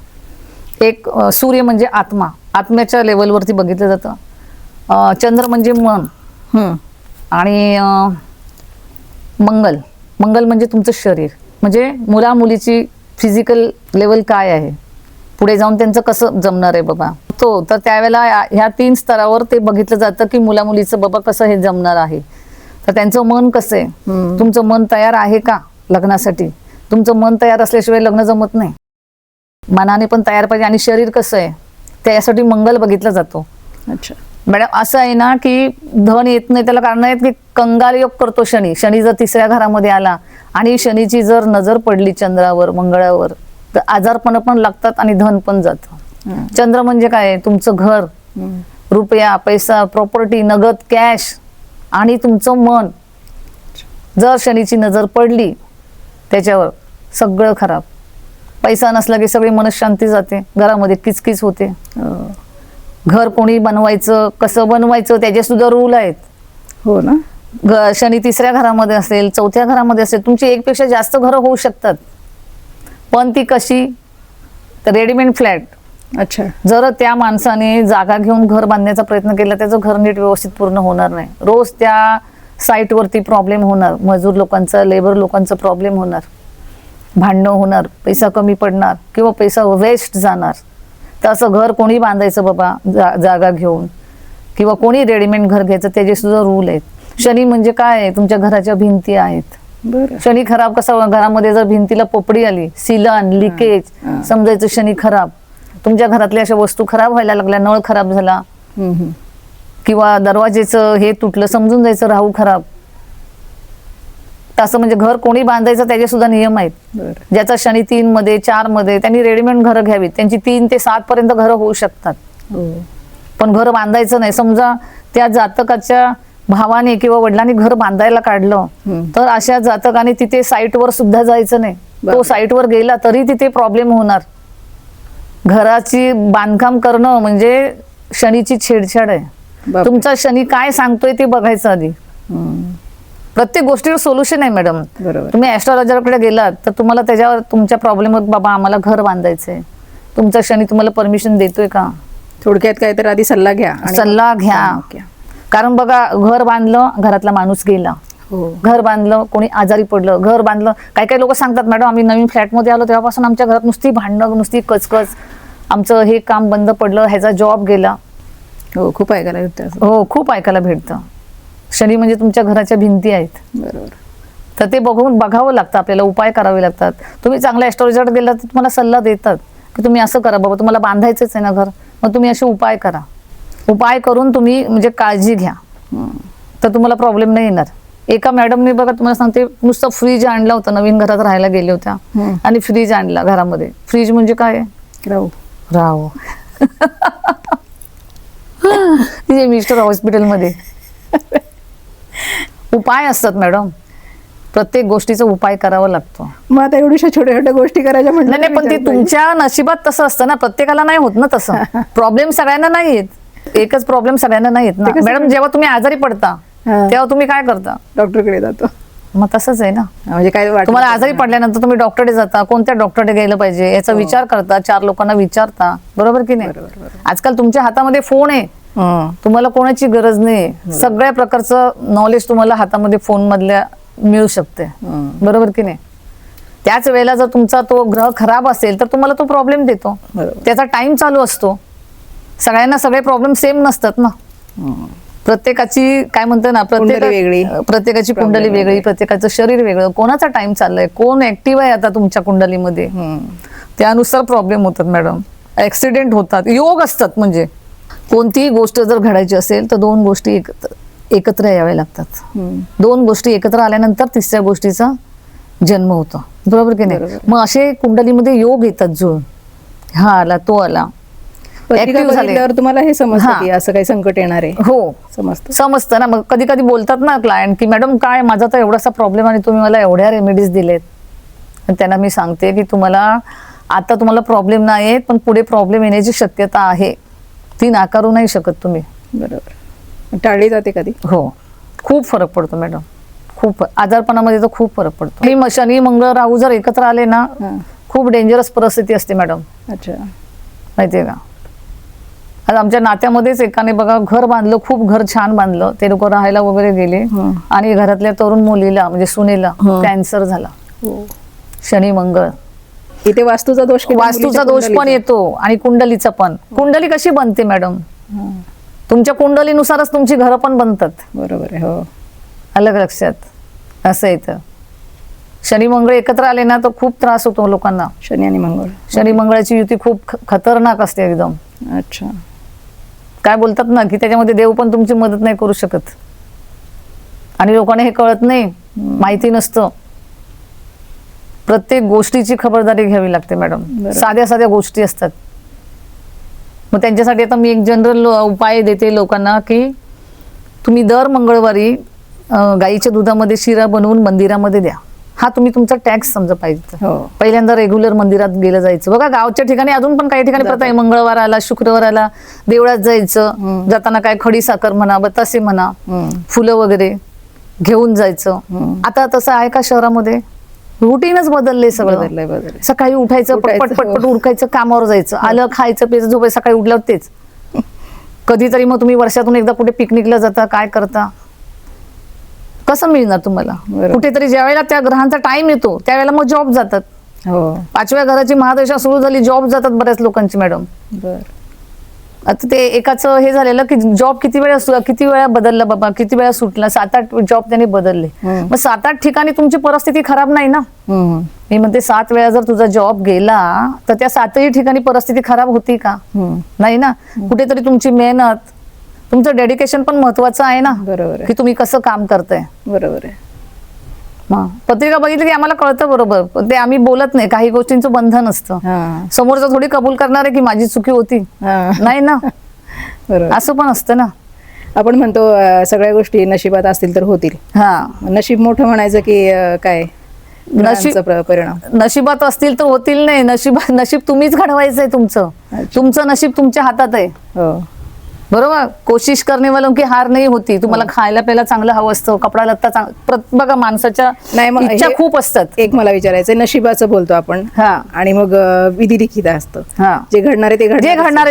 एक सूर्य म्हणजे आत्मा, आत्म्याच्या लेवलवरती बघितलं जातं. चंद्र म्हणजे मन, आणि मंगल म्हणजे तुमचं शरीर, म्हणजे मुला मुलीची फिजिकल लेवल काय आहे, पुढे जाऊन त्यांचं कसं जमणार आहे बाबा तो. तर त्यावेळेला ह्या 3 स्तरावर ते बघितलं जातं की मुला मुलीचं बाबा कसं हे जमणार आहे. तर त्यांचं मन कसं आहे, तुमचं मन तयार आहे का लग्नासाठी? तुमचं मन तयार असल्याशिवाय लग्न जमत नाही. मनाने पण तयार पाहिजे. आणि शरीर कसं आहे त्यासाठी मंगल बघितला जातो. अच्छा मॅडम, असं आहे ना की धन येत नाही, त्याला कारण आहेत की कंगाल योग करतो शनी. शनी जर 3ऱ्या घरामध्ये आला आणि शनीची जर नजर पडली चंद्रावर, मंगळावर, तर आजारपण पण लागतात आणि धन पण जातं. चंद्र म्हणजे काय? तुमचं घर, रुपया, पैसा, प्रॉपर्टी, नगद, कॅश, आणि तुमचं मन. जर शनीची नजर पडली त्याच्यावर, सगळं खराब. पैसा नसला की सगळी मनशांती जाते, घरामध्ये किचकिच होते. घर कोणी बनवायचं, कसं बनवायचं, त्याचे सुद्धा रूल आहेत. हो ना. शनी 3ऱ्या घरामध्ये असेल, 4थ्या घरामध्ये असेल, तुमची एकपेक्षा जास्त घरं होऊ शकतात. पण ती कशी? तर रेडीमेड फ्लॅट. अच्छा. जर त्या माणसाने जागा घेऊन घर बांधण्याचा प्रयत्न केला, त्याचं घर नीट व्यवस्थित पूर्ण होणार नाही. रोज त्या साईटवरती प्रॉब्लेम होणार, मजूर लोकांचा, लेबर लोकांचा प्रॉब्लेम होणार, भांडणं होणार, पैसा कमी पडणार किंवा पैसा वेस्ट जाणार. तर असं घर कोणी बांधायचं बाबा जागा घेऊन, किंवा कोणी रेडीमेड घर घ्यायचं, त्याचे सुद्धा रूल आहेत. शनी म्हणजे काय? तुमच्या घराच्या भिंती आहेत. बरं. शनी खराब कसा? घरामध्ये जर भिंतीला पोपडी आली, सिलन, लिकेज, समजायचं शनी खराब. तुमच्या घरातल्या अशा वस्तू खराब व्हायला लागल्या, नळ खराब झाला किंवा दरवाजेचं हे तुटलं, समजून जायचं राहू खराब. तसं म्हणजे घर कोणी बांधायचं त्याचे सुद्धा नियम आहेत. ज्याचा शनी 3 मध्ये 4 मध्ये, त्यांनी रेडीमेड घरं घ्यावीत. त्यांची 3 ते 7 पर्यंत घरं होऊ शकतात. पण घर बांधायचं नाही. समजा त्या जातकाच्या भावाने किंवा वडिलांनी घर बांधायला काढलं, तर अशा जातकाने तिथे साईटवर सुद्धा जायचं नाही. तो साईटवर गेला तरी तिथे प्रॉब्लेम होणार. घराची बांधकाम करणं म्हणजे शनीची छेडछाड आहे. तुमचा शनी काय सांगतोय ते बघायचं आधी. प्रत्येक गोष्टीवर सोल्युशन आहे मॅडम. तुम्ही ऍस्ट्रॉलॉजरकडे गेलात तर तुम्हाला त्याच्यावर तुमच्या प्रॉब्लेम, बाबा आम्हाला घर बांधायचंय, तुमचा शनी तुम्हाला परमिशन देतोय का? थोडक्यात काय तर आधी सल्ला घ्या. सल्ला घ्या. कारण बघा, घर बांधलं, घरातला माणूस गेला. घर बांधलं, कोणी आजारी पडलं, घर बांधलं. काही काही लोक सांगतात, मॅडम आम्ही नवीन फ्लॅटमध्ये आलो तेव्हापासून आमच्या घरात नुसती भांडणं, नुसती कचकच, आमचं हे काम बंद पडलं, ह्याचा जॉब गेला. खूप ऐकायला भेटतं. हो, खूप ऐकायला भेटतं. शनी म्हणजे तुमच्या घराच्या भिंती आहेत. बरोबर. तर ते बघावं लागतं आपल्याला, उपाय करावे लागतात. तुम्ही चांगल्या ऍस्ट्रॉलॉजरकडे गेलात तर तुम्हाला सल्ला देतात की तुम्ही असं करा बाबा, तुम्हाला बांधायचंच आहे ना घर, मग तुम्ही असे उपाय करा. उपाय करून तुम्ही म्हणजे काळजी घ्या, तर तुम्हाला प्रॉब्लेम नाही येणार. एका मॅडमने बघा, तुम्हाला सांगते, नुसतं फ्रीज आणलं होतं, नवीन घरात राहायला गेल्या होत्या आणि फ्रीज आणला घरामध्ये. फ्रीज म्हणजे काय? राहू. तिथे मिस्टर हॉस्पिटलमध्ये उपाय असतात मॅडम, प्रत्येक गोष्टीचा उपाय करावा लागतो. मग आता एवढ्या छोट्या छोट्या गोष्टी करायच्या म्हटलं नाही, पण ते तुमच्या नशिबात तसं असतं ना, प्रत्येकाला नाही होत ना तसं. प्रॉब्लेम सगळ्यांना नाही येत, एकच प्रॉब्लेम सगळ्यांना नाही येत ना मॅडम. जेव्हा तुम्ही आजारी पडता तेव्हा तुम्ही काय करता? डॉक्टरकडे जातो. मग तसंच आहे ना. म्हणजे काय तुम्हाला आजारी पडल्यानंतर तुम्ही डॉक्टरकडे जाता, कोणत्या डॉक्टरकडे गेलं पाहिजे याचा विचार करता, 4 लोकांना विचारता, बरोबर की नाही? आजकाल तुमच्या हातामध्ये फोन आहे, तुम्हाला कोणाची गरज नाही, सगळ्या प्रकारचं नॉलेज तुम्हाला हातामध्ये फोन मधल्या मिळू शकते, बरोबर की नाही. त्याच वेळेला जर तुमचा तो ग्रह खराब असेल तर तुम्हाला तो प्रॉब्लेम देतो, त्याचा टाइम चालू असतो. सगळ्यांना सगळे प्रॉब्लेम सेम नसतात ना, प्रत्येकाची काय म्हणतो ना, प्रत्येकाची कुंडली वेगळी, प्रत्येकाचं शरीर वेगळं, कोणाचा टाइम चाललाय, कोण ऍक्टिव्ह आहे आता तुमच्या कुंडलीमध्ये, त्यानुसार प्रॉब्लेम होतात मॅडम. ऍक्सिडेंट होतात, योग असतात. म्हणजे कोणतीही गोष्ट जर घडायची असेल तर दोन गोष्टी एकत्र याव्या लागतात. दोन गोष्टी एकत्र आल्यानंतर तिसऱ्या गोष्टीचा जन्म होतो, बरोबर की नाही. मग असे कुंडलीमध्ये योग येतात, जुळून हा आला तो आला, ऍक्टिव्ह झाल्यावर तुम्हाला हे समजतं की असं काही संकट येणार आहे. हो, समजतं ना. मग कधी कधी बोलतात ना क्लायंट की मॅडम काय माझा तर एवढासा प्रॉब्लेम आणि तुम्ही मला एवढ्या रेमेडीज दिलेत. त्यांना मी सांगते की आता तुम्हाला प्रॉब्लेम नाही आहेत, पण पुढे प्रॉब्लेम येण्याची शक्यता आहे, ती नाकारू नाही शकत तुम्ही. बरोबर. टाळली जाते कधी. हो, खूप फरक पडतो मॅडम, खूप आजारपणामध्ये तर खूप फरक पडतो. ही शनी मंगळ राहू जर एकत्र आले ना, खूप डेंजरस परिस्थिती असते मॅडम. अच्छा, माहितीये का. आज आमच्या नात्यामध्येच एकाने बघा घर बांधलं, खूप घर छान बांधलं, ते लोक राहायला वगैरे गेले आणि घरातल्या तरुण मुलीला म्हणजे सुनेला कॅन्सर झाला. शनी मंगळ इथे वास्तूचा दोष पण येतो आणि कुंडलीचा पण. कुंडली कशी बनते मॅडम, तुमच्या कुंडलीनुसारच तुमची घरं पण बनतात, बरोबर आहे. हो, अलग लक्षात असं येतं. शनी मंगळ एकत्र आले ना तर खूप त्रास होतो लोकांना. शनी मंगळाची युती खूप खतरनाक असते एकदम. अच्छा, काय बोलतात ना की त्याच्यामध्ये देव पण तुमची मदत नाही करू शकत, आणि लोकांना हे कळत नाही, माहिती नसतं. प्रत्येक गोष्टीची खबरदारी घ्यावी लागते मॅडम. साध्या साध्या गोष्टी असतात. मग त्यांच्यासाठी आता मी एक जनरल उपाय देते लोकांना की तुम्ही दर मंगळवारी गाईच्या दुधामध्ये शिरा बनवून मंदिरामध्ये द्या. हा तुम्ही तुमचा टॅक्स समजा पाहिजे. पहिल्यांदा रेग्युलर मंदिरात गेलं जायचं. बघा गावच्या ठिकाणी अजून पण काही ठिकाणी प्रथा आहे, मंगळवार आला शुक्रवार आला देवळात जायचं, जाताना काय खडी साखर म्हणा, बतासे म्हणा, फुलं वगैरे घेऊन जायचं. आता तसं आहे का शहरामध्ये? रुटीनच बदलले सगळं. सकाळी उठायचं, पटपट पटपट उरकायचं, कामावर जायचं, आलं खायचं प्यायचं झोपायचं, सकाळी उठल्यावर तेच. कधीतरी मग तुम्ही वर्षातून एकदा कुठे पिकनिकला जाता, काय करता, कसं मिळणार तुम्हाला? कुठेतरी ज्या वेळेला त्या ग्रहांचा टाइम येतो त्यावेळेला मग जॉब जातात. 5व्या घराची महादशा सुरू झाली, जॉब जातात बऱ्याच लोकांची मॅडम. आता ते एकाच हे झालेलं की जॉब किती वेळा बदलला बाबा, किती वेळा सुटला, 7-8 जॉब त्यांनी बदलले. मग 7-8 ठिकाणी तुमची परिस्थिती खराब नाही ना. मी म्हणते 7 वेळा जर तुझा जॉब गेला तर त्या 7ही ठिकाणी परिस्थिती खराब होती का? नाही ना. कुठेतरी तुमची मेहनत, तुमचं डेडिकेशन पण महत्वाचं आहे ना. बरोबर, की तुम्ही कसं काम करताय. बरोबर आहे. पत्रिका बघितली की आम्हाला कळतं, बरोबर. पण ते आम्ही बोलत नाही, काही गोष्टींचं बंधन असतं. समोरचं थोडी कबूल करणार आहे की माझी चुकी होती, नाही ना. असं पण असतं ना. आपण म्हणतो सगळ्या गोष्टी नशिबात असतील तर होतील. नशीब मोठं म्हणायचं की काय, परिणाम नशिबात असतील तर होतील. नाही, नशीब तुम्हीच घडवायचंय. तुमचं नशीब तुमच्या हातात आहे. बरोबर. कोशिश करणे वालों की हार नाही होती. तुम्हाला खायला प्यायला चांगलं हवं असतं, कपडा लत्ता बघा माणसाच्या इच्छा खूप असतात. एक मला विचारायचंय, नशिबाचं बोलतो आपण आणि मग विधी लिखित असतं. जे घडणार आहे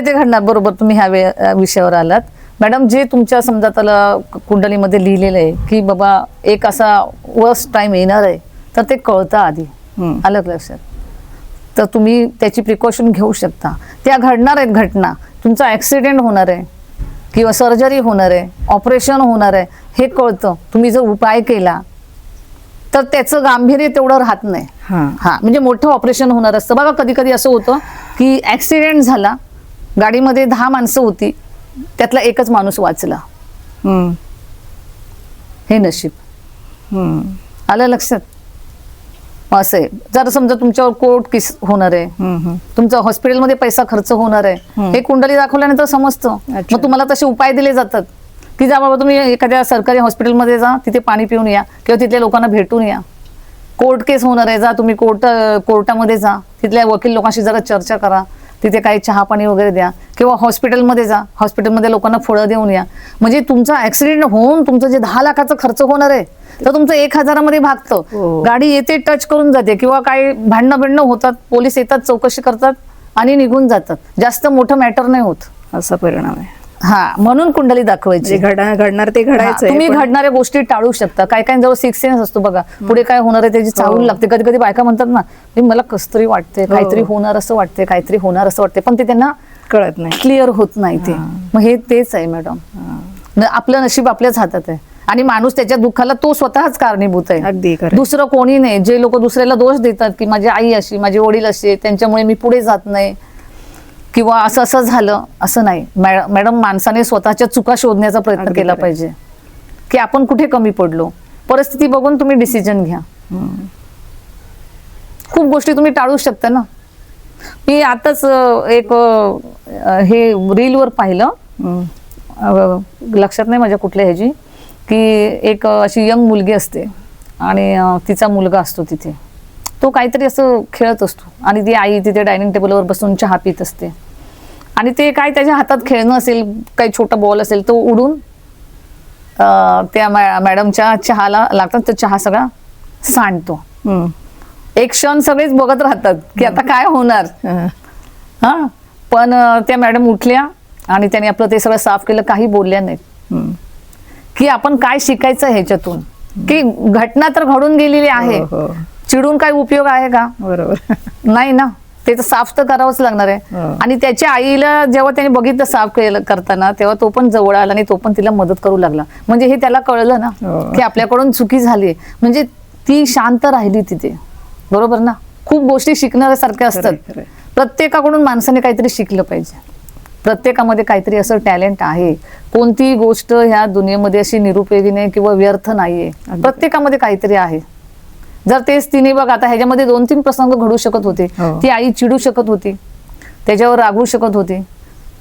ते घडणार. बरोबर, तुम्ही ह्या विषयावर आलात मॅडम. जे तुमच्या समजा त्याला कुंडलीमध्ये लिहिलेलं आहे की बाबा एक असा वर्स्ट टाइम येणार आहे, तर ते कळतं आधी, अलग लक्षात. तर तुम्ही त्याची प्रिकॉशन घेऊ शकता. त्या घडणार आहेत घटना, तुमचा ऍक्सिडेंट होणार आहे किंवा सर्जरी होणार आहे, ऑपरेशन होणार आहे, हे कळतं. तुम्ही जर उपाय केला तर त्याचं गांभीर्य तेवढं राहत नाही. म्हणजे मोठं ऑपरेशन होणार असतं. बघा कधी कधी असं होतं की ऍक्सिडेंट झाला, गाडीमध्ये 10 माणसं होती, त्यातला एकच माणूस वाचला. हे नशीब. आलं लक्षात. असं आहे. जर समजा तुमच्यावर कोर्ट केस होणार आहे, तुमचा हॉस्पिटलमध्ये पैसा खर्च होणार आहे, हे कुंडली दाखवल्यानंतर समजतं. मग तुम्हाला तसे उपाय दिले जातात की जा बाबा तुम्ही एखाद्या सरकारी हॉस्पिटलमध्ये जा, तिथे पाणी पिऊन या किंवा तिथल्या लोकांना भेटून या. कोर्ट केस होणार आहे, जा तुम्ही कोर्टामध्ये जा, तिथल्या वकील लोकांशी जरा चर्चा करा, तिथे काही चहा पाणी वगैरे द्या, किंवा हॉस्पिटलमध्ये जा, हॉस्पिटलमध्ये लोकांना फळं देऊन या. म्हणजे तुमचा ऍक्सिडेंट होऊन तुमचं जे 10 लाखाचा खर्च होणार आहे तर तुमचं 1,000 मध्ये भागतं. गाडी येते, टच करून जाते, किंवा काही भांडणं होतात, पोलीस येतात, चौकशी करतात आणि निघून जातात. जास्त मोठं मॅटर नाही होत. असा परिणाम आहे. हा, म्हणून कुंडली दाखवायची. म्हणजे घडणार ते हा, घडायचं तुम्ही घडणाऱ्या गोष्टी टाळू शकता. काय काय जवळ 6 सेन्स असतो बघा, पुढे काय होणार आहे त्याची चाहूल लागते. कधी कधी बायका म्हणतात ना, मला कसं तरी वाटते, काहीतरी होणार असं वाटते, काहीतरी होणार असं वाटते, पण ते त्यांना कळत नाही. क्लिअर होत नाही ते. मग हे तेच आहे मॅडम, आपलं नशीब आपल्याच हातात आहे आणि माणूस त्याच्या दुःखाला तो स्वतःच कारणीभूत आहे, अगदी खरं. दुसरं कोणी नाही. जे लोक दुसऱ्याला दोष देतात की माझी आई अशी, माझे वडील असे, त्यांच्यामुळे मी पुढे जात नाही किंवा असं असं झालं, असं नाही. मॅडम, माणसाने स्वतःच्या चुका शोधण्याचा प्रयत्न अगदी केला खरं. पाहिजे की आपण कुठे कमी पडलो. परिस्थिती बघून तुम्ही डिसिजन घ्या. खूप गोष्टी तुम्ही टाळू शकता ना. मी आताच एक हे रीलवर पाहिलं, लक्षात नाही माझ्या कुठल्या ह्याची, की एक अशी यंग मुलगी असते आणि तिचा मुलगा असतो तिथे. तो काहीतरी असं खेळत असतो आणि ती आई तिथे डायनिंग टेबलवर बसून चहा पित असते आणि ते काय त्याच्या हातात खेळणं असेल, काही छोटा बॉल असेल, तो उडून त्या मॅडमच्या चहाला लागतात. तो चहा सगळा सांडतो. एक क्षण सगळेच बघत राहतात की आता काय होणार. हा, पण त्या मॅडम उठल्या आणि त्याने आपलं ते सगळं साफ केलं, काही बोलल्या नाहीत. की आपण काय शिकायचं ह्याच्यातून, की घटना तर घडून गेलेली आहे, चिडून काय उपयोग आहे का? बरोबर नाही ना. ते तर साफ तर करावंच लागणार आहे. आणि त्याच्या आईला जेव्हा त्याने बघितलं साफ केलं करताना, तेव्हा तो पण जवळ आला आणि तो पण तिला मदत करू लागला. म्हणजे हे त्याला कळलं ना की आपल्याकडून चुकी झाली. म्हणजे ती शांत राहिली तिथे. बरोबर ना. खूप गोष्टी शिकण्यासारख्या असतात. प्रत्येकाकडून माणसाने काहीतरी शिकलं पाहिजे. प्रत्येकामध्ये काहीतरी असं टॅलेंट आहे. कोणतीही गोष्ट ह्या दुनियेमध्ये अशी निरुपयोगी नाही किंवा व्यर्थ नाहीये. प्रत्येकामध्ये काहीतरी आहे. जर तेच तिने बघ, आता ह्याच्यामध्ये 2-3 प्रसंग घडू शकत होते. ती आई चिडू शकत होती, त्याच्यावर रागवू शकत होती,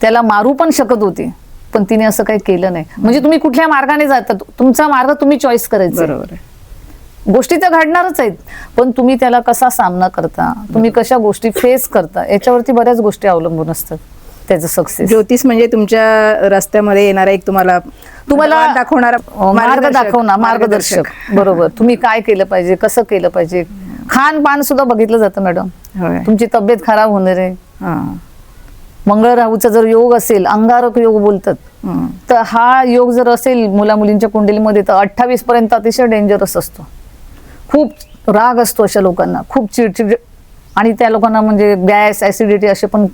त्याला मारू पण शकत होती, पण तिने असं काही केलं नाही. म्हणजे तुम्ही कुठल्या मार्गाने जातात, तुमचा मार्ग तुम्ही चॉईस करायचा. बरोबर आहे. गोष्टी तर घडणारच आहेत, पण तुम्ही त्याला कसा सामना करता, तुम्ही कशा गोष्टी फेस करता, याच्यावरती बऱ्याच गोष्टी अवलंबून असतात त्याचं सक्सेस. ज्योतिष म्हणजे तुमच्या रस्त्यामध्ये येणारा एक तुम्हाला मार्ग दाखवणारा मार्गदर्शक. बरोबर. तुम्ही काय केलं पाहिजे, कसं केलं पाहिजे. खानपान सुद्धा बघितलं जातं मॅडम. तुमची तब्येत खराब होणार आहे. मंगळ राहूचा जर योग असेल, अंगारक योग बोलतात, तर हा योग जर असेल मुला मुलींच्या कुंडलीमध्ये, तर 28 पर्यंत अतिशय डेंजरस असतो. खूप राग असतो अशा लोकांना, खूप चिडचिड, आणि त्या लोकांना म्हणजे गॅस, ऍसिडिटी असे पण,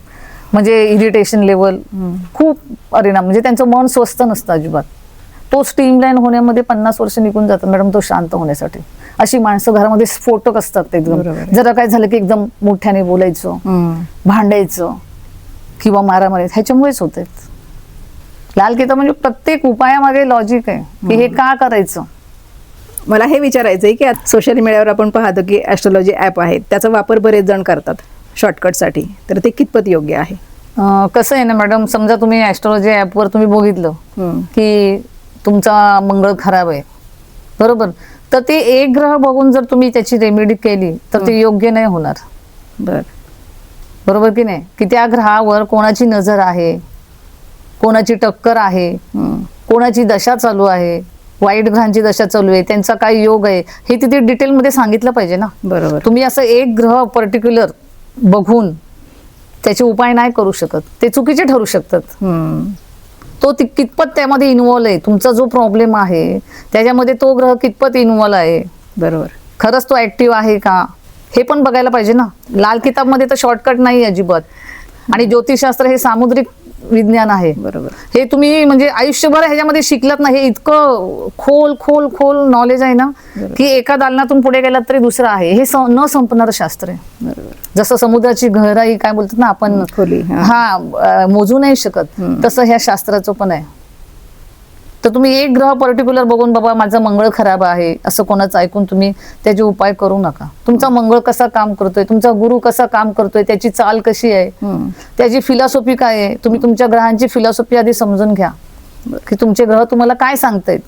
म्हणजे इरिटेशन लेवल, खूप परिणाम. म्हणजे त्यांचं मन स्वस्थ नसतं अजिबात. तो स्ट्रीमलाईन होण्यामध्ये 50 वर्ष निघून जातात मॅडम, तो शांत होण्यासाठी. अशी माणसं घरामध्ये स्फोटक असतात एकदम. जरा काय झालं की एकदम मोठ्याने बोलायचं, भांडायचं किंवा मारामारी, ह्याच्यामुळेच होत आहेत. लाल किताब म्हणजे प्रत्येक उपायामागे लॉजिक आहे की हे का करायचं. मला हे विचारायचंय की सोशल मीडियावर आपण पाहतो की ॲस्ट्रॉलॉजी ॲप आहेत, त्याचा वापर बरेच जण करतात शॉर्टकटसाठी, तर ते कितपत योग्य आहे? कसं आहे ना मॅडम, समजा तुम्ही ॲस्ट्रॉलॉजी ॲपवर तुम्ही बघितलं की तुमचा मंगळ खराब आहे, बरोबर, तर ते एक ग्रह बघून जर तुम्ही त्याची रेमेडी केली तर ते योग्य नाही होणार. बरोबर की नाही. की त्या ग्रहावर कोणाची नजर आहे, कोणाची टक्कर आहे, कोणाची दशा चालू आहे, वाईट ग्रहांची दशा चालू आहे, त्यांचा काय योग आहे, हे तिथे डिटेलमध्ये सांगितलं पाहिजे ना. बरोबर. तुम्ही असं एक ग्रह पर्टिक्युलर बघून त्याचे उपाय नाही करू शकत, ते चुकीचे ठरू शकतात. तो कितपत त्यामध्ये इन्व्हॉल्व आहे, तुमचा जो प्रॉब्लेम आहे त्याच्यामध्ये तो ग्रह कितपत इन्व्हॉल्व आहे, बरोबर, खरंच तो ऍक्टिव्ह आहे का, हे पण बघायला पाहिजे ना. लाल किताबमध्ये तर शॉर्टकट नाही अजिबात. आणि ज्योतिषशास्त्र हे सामुद्रिक विज्ञान आहे. बरोबर. हे तुम्ही म्हणजे आयुष्यभर ह्याच्यामध्ये शिकलात ना, हे इतकं खोल खोल खोल नॉलेज आहे ना की एका दालनातून पुढे गेलात तरी दुसरं आहे. हे न संपणारं शास्त्र आहे. बरोबर. जसं समुद्राची गहराई काय बोलतात ना आपण, खोली, मोजू नाही शकत, तसं ह्या शास्त्राचं पण आहे. तर तुम्ही एक ग्रह पर्टिक्युलर बघून बाबा माझं मंगळ खराब आहे असं कोणाचं ऐकून तुम्ही त्याचे उपाय करू नका. तुमचा मंगळ कसा काम करतोय, तुमचा गुरु कसा काम करतोय, त्याची चाल कशी आहे, त्याची फिलॉसॉफी काय आहे, तुम्ही तुमच्या ग्रहांची फिलॉसॉफी आधी समजून घ्या की तुमचे ग्रह तुम्हाला काय सांगतायत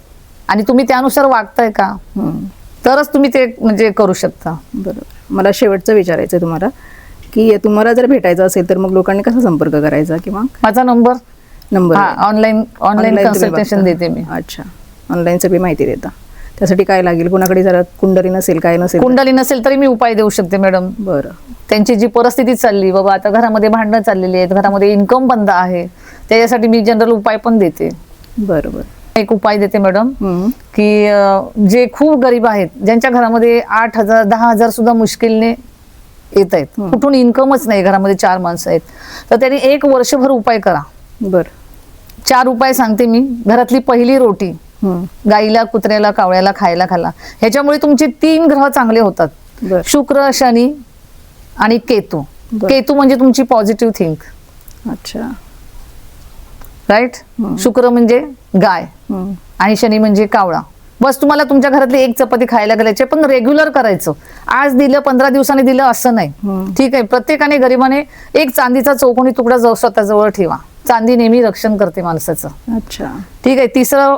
आणि तुम्ही त्यानुसार वागताय का, तरच तुम्ही ते म्हणजे करू शकता. बरोबर. मला शेवटचं विचारायचं तुम्हाला की तुम्हाला जर भेटायचं असेल तर मग लोकांनी कसा संपर्क करायचा, किंवा माझा नंबर ऑनलाईन कन्सल्टेशन देते मी. अच्छा, ऑनलाईन सगळी माहिती देता. त्यासाठी काय लागेल? कुणाकडे जरा कुंडली नसेल, काय नसेल, कुंडली नसेल तरी मी उपाय देऊ शकते मॅडम. बरं. त्यांची जी परिस्थिती चालली, बाबा आता घरामध्ये भांडणं चाललेली आहेत, घरामध्ये इन्कम बंद आहे, त्याच्यासाठी मी जनरल उपाय पण देते. बरोबर. एक उपाय देते मॅडम हम्म. की जे खूप गरीब आहेत, ज्यांच्या घरामध्ये 8,000 10,000 सुद्धा मुश्किलने येत आहेत, कुठून इन्कमच नाही, घरामध्ये 4 माणसं आहेत, तर त्यांनी 1 वर्षभर उपाय करा. बर. 4 उपाय सांगते मी. घरातली पहिली रोटी गाईला, कुत्र्याला, कावळ्याला खायला घाला. ह्याच्यामुळे तुमचे 3 ग्रह चांगले होतात. बर. शुक्र, शनी आणि केतू. बर. केतू म्हणजे तुमची पॉझिटिव्ह थिंक, अच्छा. राईट. शुक्र म्हणजे गाय आणि शनी म्हणजे कावळा. बस तुम्हाला तुमच्या घरातली 1 चपाती खायला घालायची, पण रेग्युलर करायचं. आज दिलं, 15 दिवसांनी दिलं असं नाही. ठीक आहे. प्रत्येकाने गरिबाने 1 चांदीचा चौकोनी तुकडा स्वतःजवळ ठेवा. चांदी नेहमी रक्षण करते माणसाचं. अच्छा. ठीक आहे. 3रं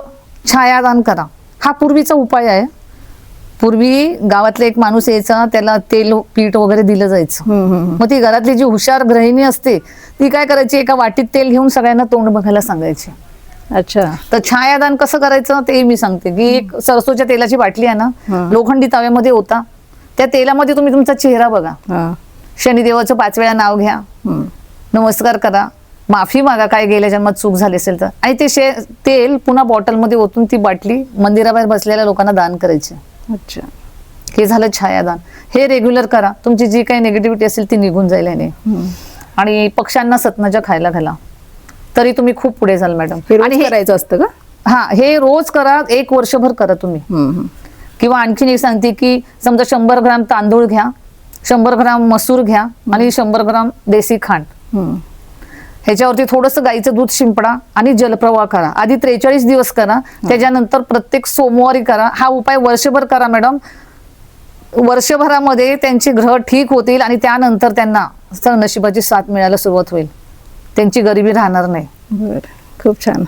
छायादान करा. हा पूर्वीचा उपाय आहे. पूर्वी गावातला एक माणूस यायचा, त्याला तेल पीठ वगैरे दिलं जायचं. मग ती घरातली जी हुशार गृहिणी असते ती काय करायची, एका वाटीत तेल घेऊन सगळ्यांना तोंड बघायला सांगायची. अच्छा. तर छायादान कसं करायचं ते मी सांगते. की एक सरसोच्या तेलाची बाटली आहे ना, लोखंडी तव्यामध्ये होता, त्या तेलामध्ये तुम्ही तुमचा चेहरा बघा, शनिदेवाचं 5 वेळा नाव घ्या, नमस्कार करा, माफी मागा काय गेल्या जन्मात चूक झाली असेल तर, आणि ते तेल पुन्हा बॉटलमध्ये ओतून ती बाटली मंदिराबाहेर बसलेल्या लोकांना दान करायची. अच्छा. हे झालं छायादान. हे रेग्युलर करा. तुमची जी काही निगेटिव्हिटी असेल ती निघून जाईल याने. आणि पक्ष्यांना सतनाच्या खायला घाला, तरी तुम्ही खूप पुढे जाल मॅडम. आणि हे करायचं असतं का? हा, हे रोज करा. 1 वर्षभर करा तुम्ही. किंवा आणखीन एक सांगते की समजा 100 ग्राम तांदूळ घ्या, 100 ग्राम मसूर घ्या आणि 100 ग्राम देसी खांड. ह्याच्यावरती थोडंसं गाईचं दूध शिंपडा आणि जलप्रवाह करा. आधी 43 दिवस करा, त्याच्यानंतर प्रत्येक सोमवारी करा. हा उपाय वर्षभर करा मॅडम. वर्षभरामध्ये त्यांचे ग्रह ठीक होतील आणि त्यानंतर त्यांना नशिबाची साथ मिळायला सुरुवात होईल. त्यांची गरिबी राहणार नाही. बरं. खूप छान.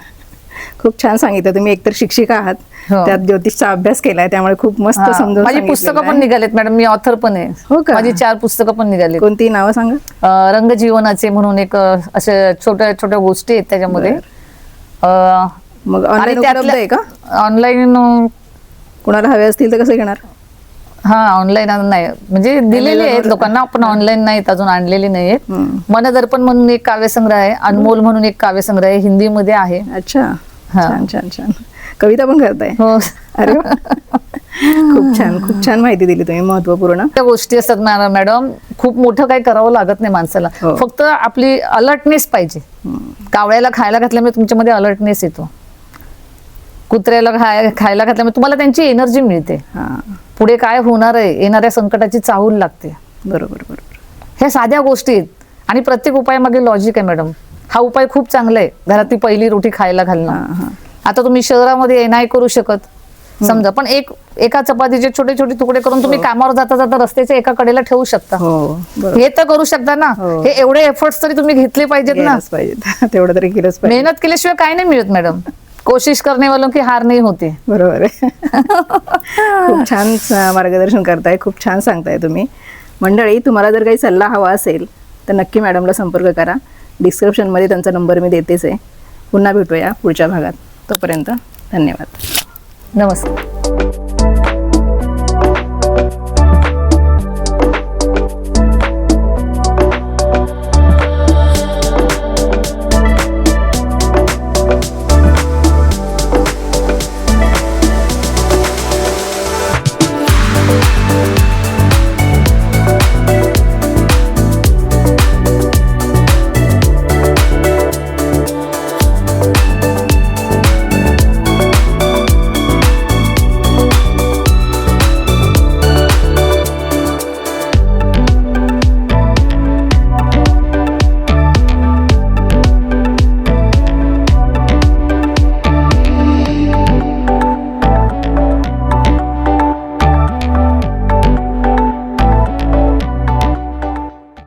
खूप छान सांगितलं तुम्ही. एकतर शिक्षिका आहात, हो. त्यात ज्योतिषचा अभ्यास केलाय, त्यामुळे खूप मस्त समजून माझी पुस्तकं पण निघालेत मॅडम. मी ऑथर पण आहे. हो का? माझी 4 पुस्तकं पण निघाली. कोणती नावं सांगा? रंगजीवनाचे म्हणून एक असे छोट्या छोट्या गोष्टी आहेत त्याच्यामध्ये. मग ऑनलाईन उपलब्ध आहे का? ऑनलाईन कुणाला हवे असतील तर कसं घेणार? हा, ऑनलाईन नाही, म्हणजे दिलेले आहेत लोकांना, पण ऑनलाईन नाहीत, अजून आणलेली नाहीत. मनदर्पण म्हणून एक काव्यसंग्रह आहे, अनमोल म्हणून एक काव्यसंग्रह आहे, हिंदीमध्ये आहे. अच्छा. छान छान छान. कविता पण करताय? हो. अरे वा. खूप छान. खूप छान माहिती दिली तुम्ही, महत्वपूर्ण. त्या गोष्टी असतात मॅडम. खूप मोठं काही करावं लागत नाही माणसाला. फक्त आपली अलर्टनेस पाहिजे. कावळ्याला खायला घातल्यामुळे तुमच्यामध्ये अलर्टनेस येतो. कुत्र्याला खायला घातल्यामुळे तुम्हाला त्यांची एनर्जी मिळते. पुढे काय होणार आहे, येणाऱ्या संकटाची चाहूल लागते. बरोबर बरोबर. ह्या साध्या गोष्टी आहेत आणि प्रत्येक उपायामागे लॉजिक आहे मॅडम. हा उपाय खूप चांगला आहे. घरातली पहिली रोटी खायला घालणं. आता तुम्ही शहरामध्ये नाही करू शकत समजा, पण एका चपातीचे छोटे छोटे तुकडे करून तुम्ही कामावर जाता जाता रस्त्याच्या एका कडेला ठेवू शकता. हे तर करू शकता ना. हे एवढे एफर्ट्स तरी तुम्ही घेतले पाहिजेत ना. तेवढं तरी केलंच पाहिजे. मेहनत केल्याशिवाय काय नाही मिळत मॅडम. कोशिश करने वालों की हार नाही होते. बरोबर आहे. खूप छान मार्गदर्शन करताय, खूप छान सांगताय तुम्ही. मंडळी, तुम्हाला जर काही सल्ला हवा असेल तर नक्की मॅडमला संपर्क करा. डिस्क्रिप्शनमध्ये त्यांचा नंबर मी देतेच आहे. पुन्हा भेटूया पुढच्या भागात. तोपर्यंत धन्यवाद. नमस्कार.